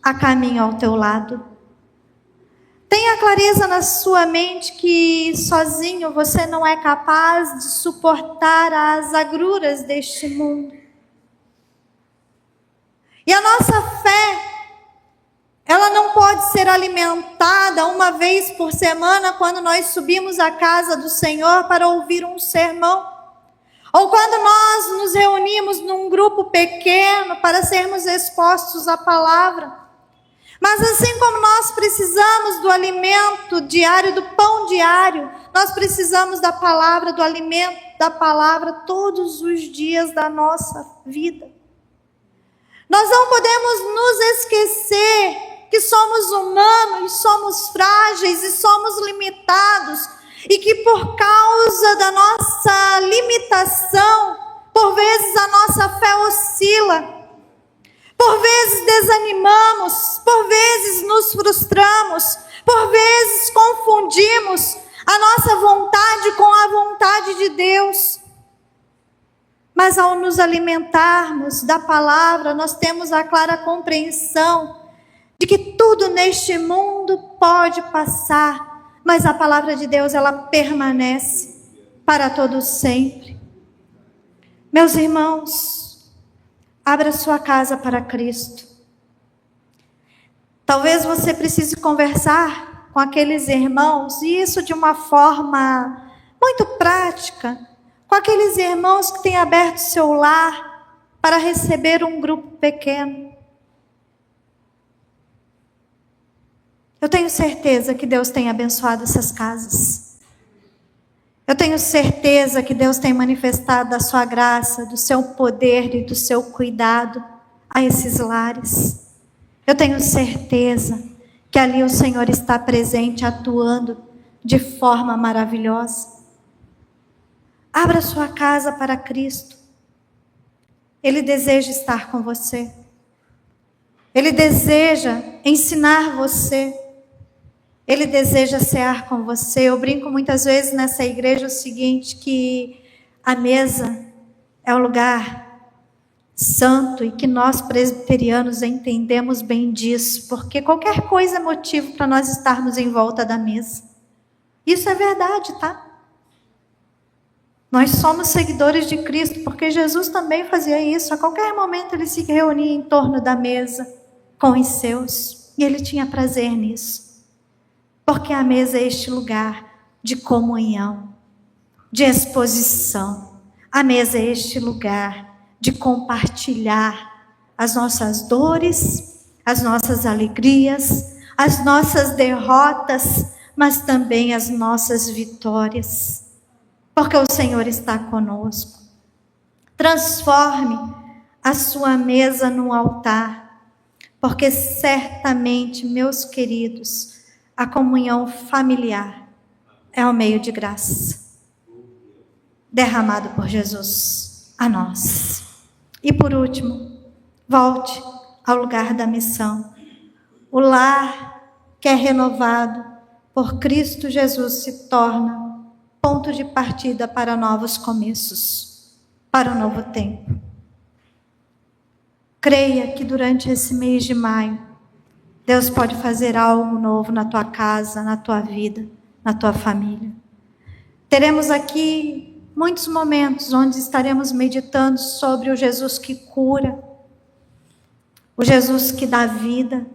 a caminho ao teu lado. Tenha clareza na sua mente que sozinho você não é capaz de suportar as agruras deste mundo. E a nossa fé, ela não pode ser alimentada uma vez por semana quando nós subimos à casa do Senhor para ouvir um sermão. Ou quando nós nos reunimos num grupo pequeno para sermos expostos à palavra. Mas assim como nós precisamos do alimento diário, do pão diário, nós precisamos da palavra, do alimento da palavra todos os dias da nossa vida. Nós não podemos nos esquecer que somos humanos, somos frágeis e somos limitados, e que por causa da nossa limitação, por vezes a nossa fé oscila, por vezes desanimamos, por vezes nos frustramos, por vezes confundimos a nossa vontade com a vontade de Deus. Mas ao nos alimentarmos da palavra, nós temos a clara compreensão de que tudo neste mundo pode passar, mas a palavra de Deus, ela permanece para todo sempre. Meus irmãos, abra sua casa para Cristo. Talvez você precise conversar com aqueles irmãos, e isso de uma forma muito prática, com aqueles irmãos que têm aberto seu lar para receber um grupo pequeno. Eu tenho certeza que Deus tem abençoado essas casas. Eu tenho certeza que Deus tem manifestado a sua graça, do seu poder e do seu cuidado a esses lares. Eu tenho certeza que ali o Senhor está presente, atuando de forma maravilhosa. Abra sua casa para Cristo. Ele deseja estar com você. Ele deseja ensinar você. Ele deseja cear com você. Eu brinco muitas vezes nessa igreja o seguinte, que a mesa é o lugar santo e que nós presbiterianos entendemos bem disso, porque qualquer coisa é motivo para nós estarmos em volta da mesa. Isso é verdade, tá? Nós somos seguidores de Cristo, porque Jesus também fazia isso. A qualquer momento ele se reunia em torno da mesa com os seus, e ele tinha prazer nisso. Porque a mesa é este lugar de comunhão, de exposição. A mesa é este lugar de compartilhar as nossas dores, as nossas alegrias, as nossas derrotas, mas também as nossas vitórias. Porque o Senhor está conosco. Transforme a sua mesa num altar, porque certamente, meus queridos, a comunhão familiar é o meio de graça derramado por Jesus a nós. E por último, volte ao lugar da missão. O lar que é renovado por Cristo Jesus se torna ponto de partida para novos começos, para um novo tempo. Creia que durante esse mês de maio, Deus pode fazer algo novo na tua casa, na tua vida, na tua família. Teremos aqui muitos momentos onde estaremos meditando sobre o Jesus que cura, o Jesus que dá vida,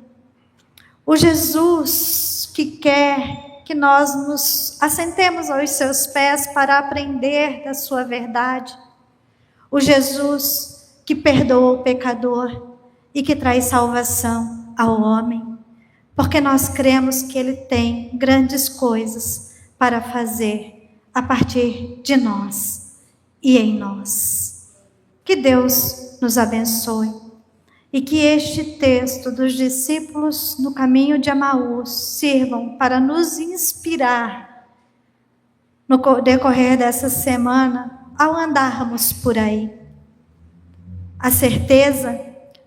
o Jesus que quer que nós nos assentemos aos seus pés para aprender da sua verdade, o Jesus que perdoa o pecador e que traz salvação ao homem, porque nós cremos que Ele tem grandes coisas para fazer a partir de nós e em nós. Que Deus nos abençoe e que este texto dos discípulos no caminho de Emaús sirvam para nos inspirar no decorrer dessa semana ao andarmos por aí. A certeza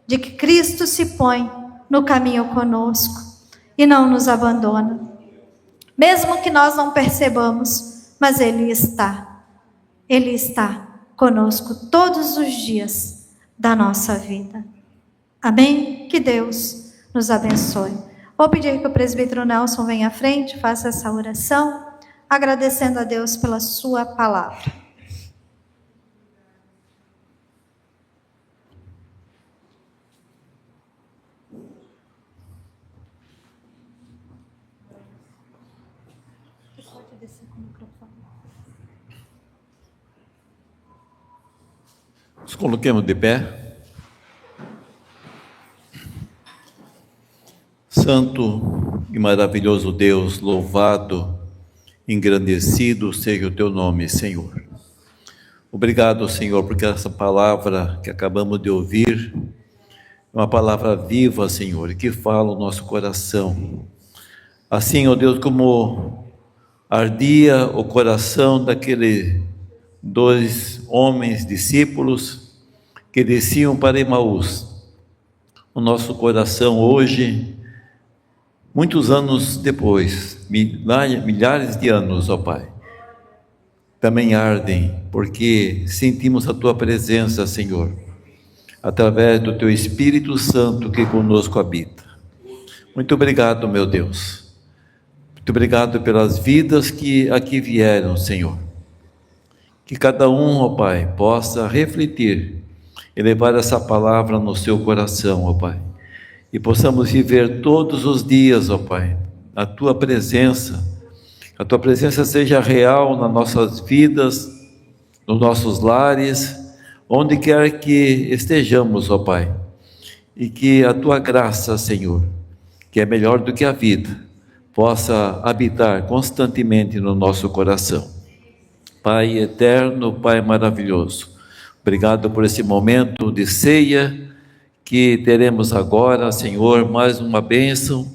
de que Cristo se põe no caminho conosco e não nos abandona. Mesmo que nós não percebamos, mas Ele está conosco todos os dias da nossa vida. Amém? Que Deus nos abençoe. Vou pedir que o presbítero Nelson venha à frente, faça essa oração, agradecendo a Deus pela sua palavra. Nos coloquemos de pé. Santo e maravilhoso Deus, louvado, engrandecido seja o teu nome, Senhor. Obrigado, Senhor, porque essa palavra que acabamos de ouvir é uma palavra viva, Senhor, que fala o nosso coração. Assim, ó Deus, como ardia o coração daqueles 2 homens discípulos que desciam para Emaús. O nosso coração hoje, muitos anos depois, milhares de anos, ó Pai, também ardem, porque sentimos a Tua presença, Senhor, através do Teu Espírito Santo que conosco habita. Muito obrigado, meu Deus. Muito obrigado pelas vidas que aqui vieram, Senhor. Que cada um, ó Pai, possa refletir e levar essa palavra no seu coração, ó Pai. E possamos viver todos os dias, ó Pai, a Tua presença. A Tua presença seja real nas nossas vidas, nos nossos lares, onde quer que estejamos, ó Pai. E que a Tua graça, Senhor, que é melhor do que a vida, possa habitar constantemente no nosso coração. Pai eterno, Pai maravilhoso, obrigado por esse momento de ceia que teremos agora, Senhor, mais uma bênção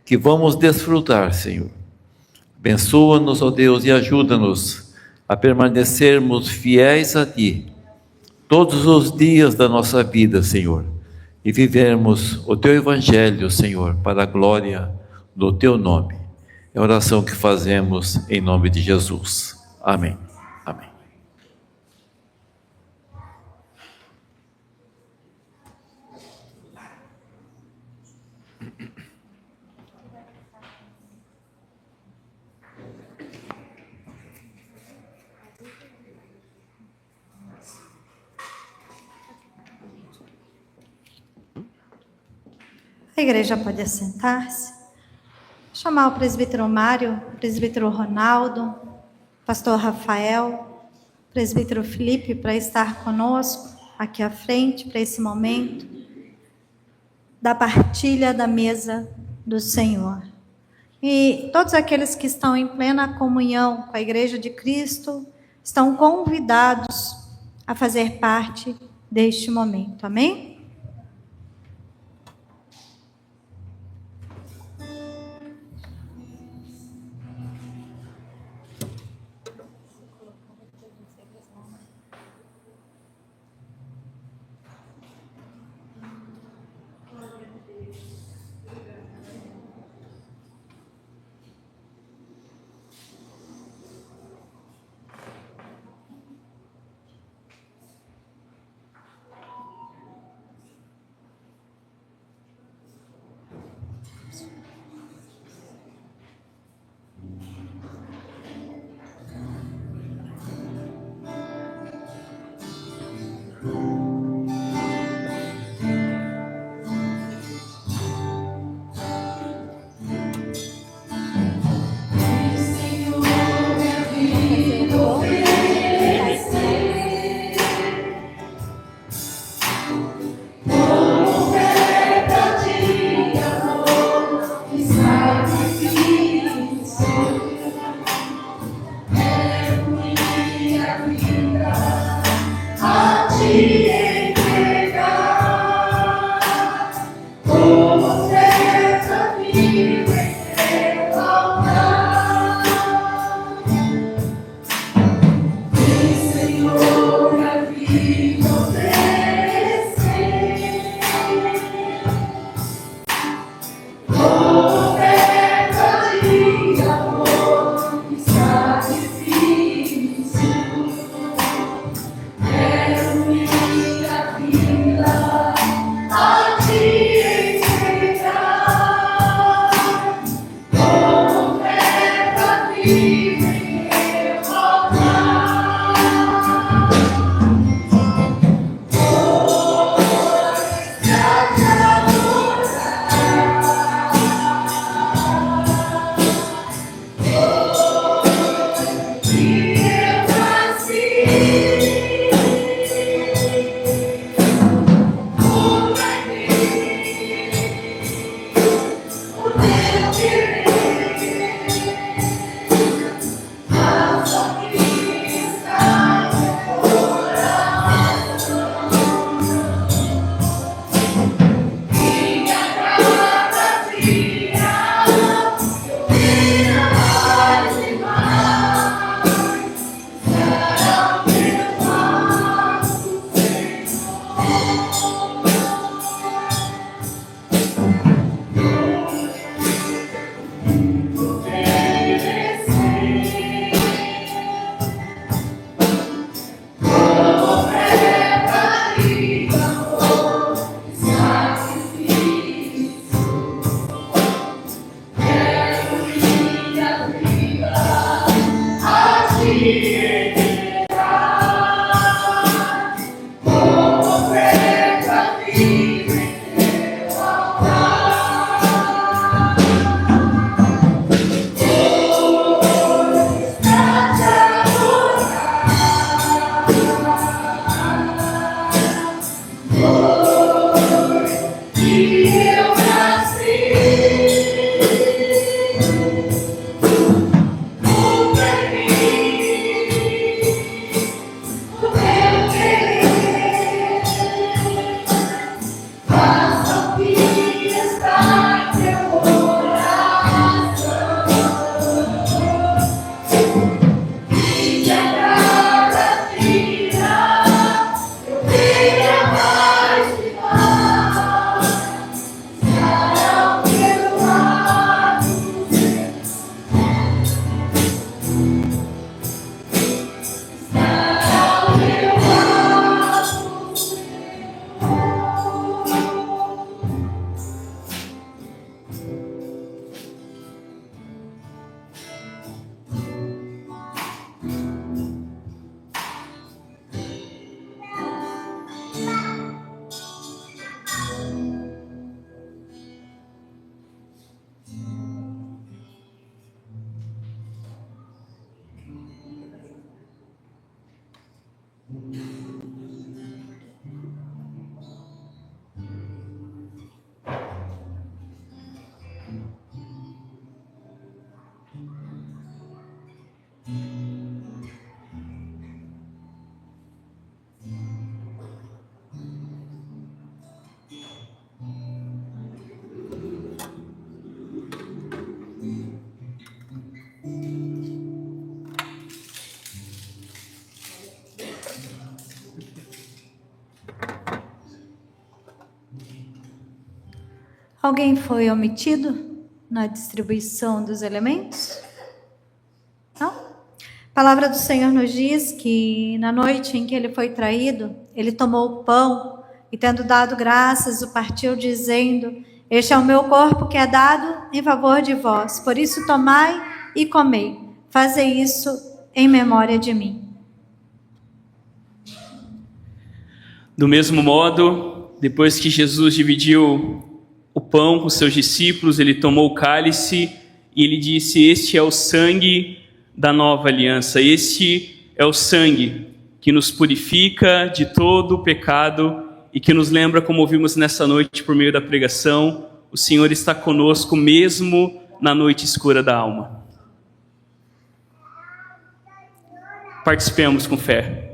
que vamos desfrutar, Senhor. Abençoa-nos, ó Deus, e ajuda-nos a permanecermos fiéis a Ti todos os dias da nossa vida, Senhor, e vivermos o Teu Evangelho, Senhor, para a glória do Teu nome. É a oração que fazemos em nome de Jesus. Amém. Amém. A igreja pode assentar-se. Chamar o presbítero Mário, o presbítero Ronaldo, pastor Rafael, presbítero Felipe para estar conosco aqui à frente para esse momento da partilha da mesa do Senhor. E todos aqueles que estão em plena comunhão com a Igreja de Cristo estão convidados a fazer parte deste momento. Amém? Alguém foi omitido na distribuição dos elementos? Não? A palavra do Senhor nos diz que na noite em que ele foi traído, ele tomou o pão e, tendo dado graças, o partiu dizendo: este é o meu corpo que é dado em favor de vós, por isso tomai e comei, fazei isso em memória de mim. Do mesmo modo, depois que Jesus dividiu o pão com seus discípulos, ele tomou o cálice e ele disse: este é o sangue da nova aliança, este é o sangue que nos purifica de todo o pecado e que nos lembra, como ouvimos nessa noite por meio da pregação, o Senhor está conosco mesmo na noite escura da alma. Participemos com fé.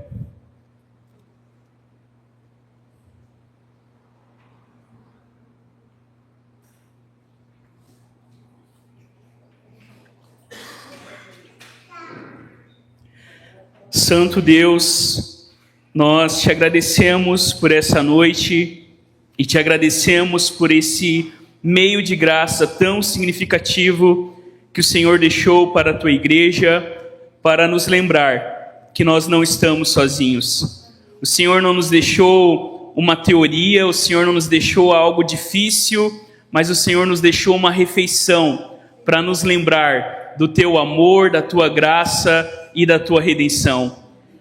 Santo Deus, nós te agradecemos por essa noite e te agradecemos por esse meio de graça tão significativo que o Senhor deixou para a tua igreja, para nos lembrar que nós não estamos sozinhos. O Senhor não nos deixou uma teoria, o Senhor não nos deixou algo difícil, mas o Senhor nos deixou uma refeição para nos lembrar do teu amor, da tua graça e da tua redenção.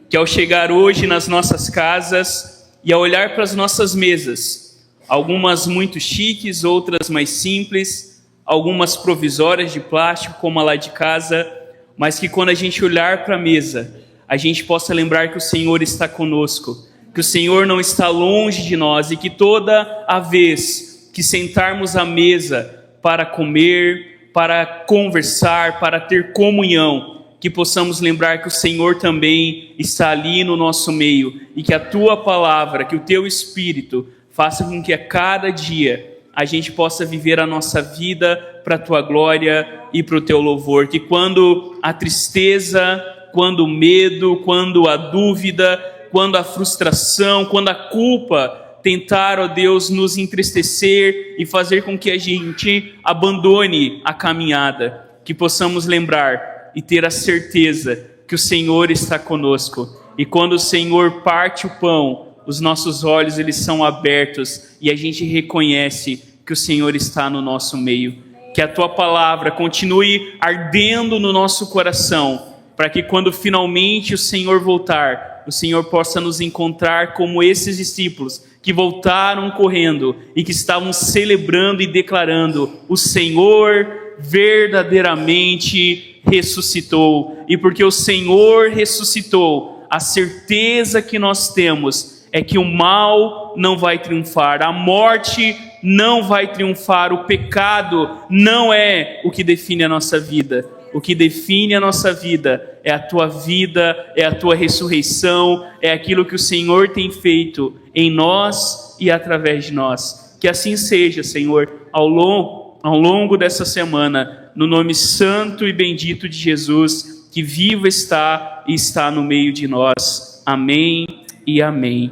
Que ao chegar hoje nas nossas casas e ao olhar para as nossas mesas, algumas muito chiques, outras mais simples, algumas provisórias de plástico como a lá de casa, mas que quando a gente olhar para a mesa, a gente possa lembrar que o Senhor está conosco, que o Senhor não está longe de nós e que toda a vez que sentarmos à mesa para comer, para conversar, para ter comunhão, que possamos lembrar que o Senhor também está ali no nosso meio e que a tua palavra, que o teu Espírito faça com que a cada dia a gente possa viver a nossa vida para a tua glória e para o teu louvor. Que quando a tristeza, quando o medo, quando a dúvida, quando a frustração, quando a culpa tentar, ó Deus, nos entristecer e fazer com que a gente abandone a caminhada, que possamos lembrar e ter a certeza que o Senhor está conosco. E quando o Senhor parte o pão, os nossos olhos eles são abertos e a gente reconhece que o Senhor está no nosso meio. Que a tua palavra continue ardendo no nosso coração, para que quando finalmente o Senhor voltar, o Senhor possa nos encontrar como esses discípulos que voltaram correndo e que estavam celebrando e declarando: o Senhor verdadeiramente ressuscitou. E porque o Senhor ressuscitou, a certeza que nós temos é que o mal não vai triunfar, a morte não vai triunfar, o pecado não é o que define a nossa vida. O que define a nossa vida é a tua vida, é a tua ressurreição, é aquilo que o Senhor tem feito em nós e através de nós. Que assim seja, Senhor, ao longo dessa semana, no nome santo e bendito de Jesus, que vivo está e está no meio de nós. Amém e amém.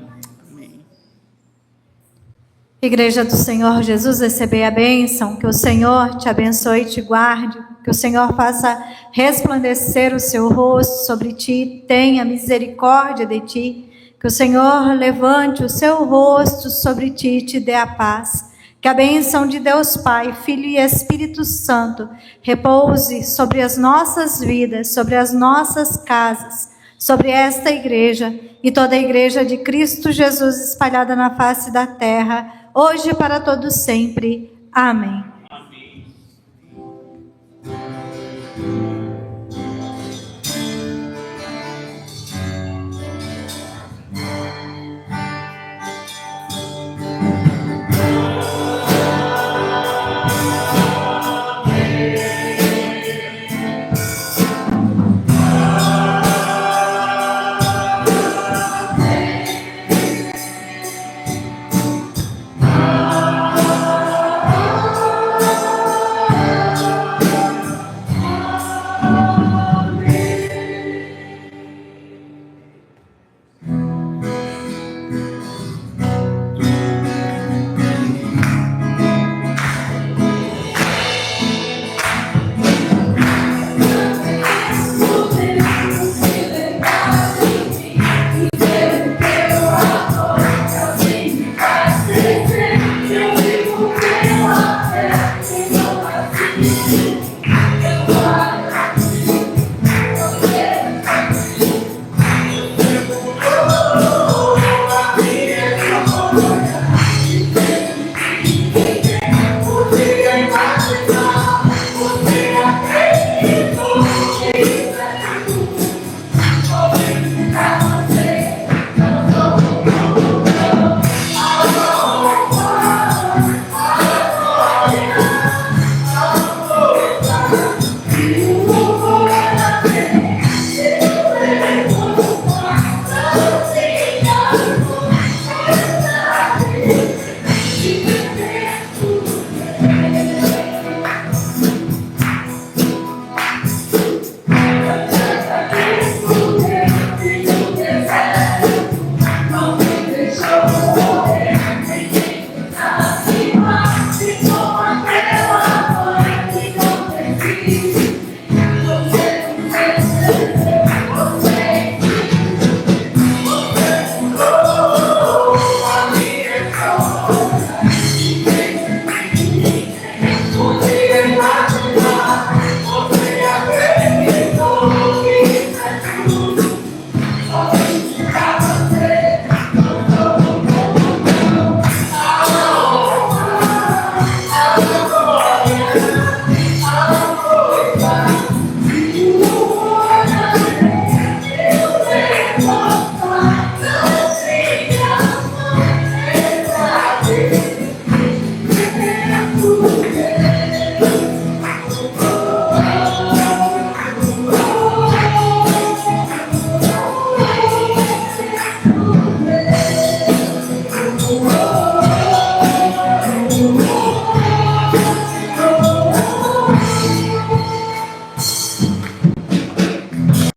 Igreja do Senhor Jesus, recebei a bênção, que o Senhor te abençoe e te guarde, que o Senhor faça resplandecer o seu rosto sobre ti, tenha misericórdia de ti, que o Senhor levante o seu rosto sobre ti e te dê a paz. Que a bênção de Deus Pai, Filho e Espírito Santo repouse sobre as nossas vidas, sobre as nossas casas, sobre esta igreja e toda a igreja de Cristo Jesus espalhada na face da terra, hoje e para todos sempre. Amém.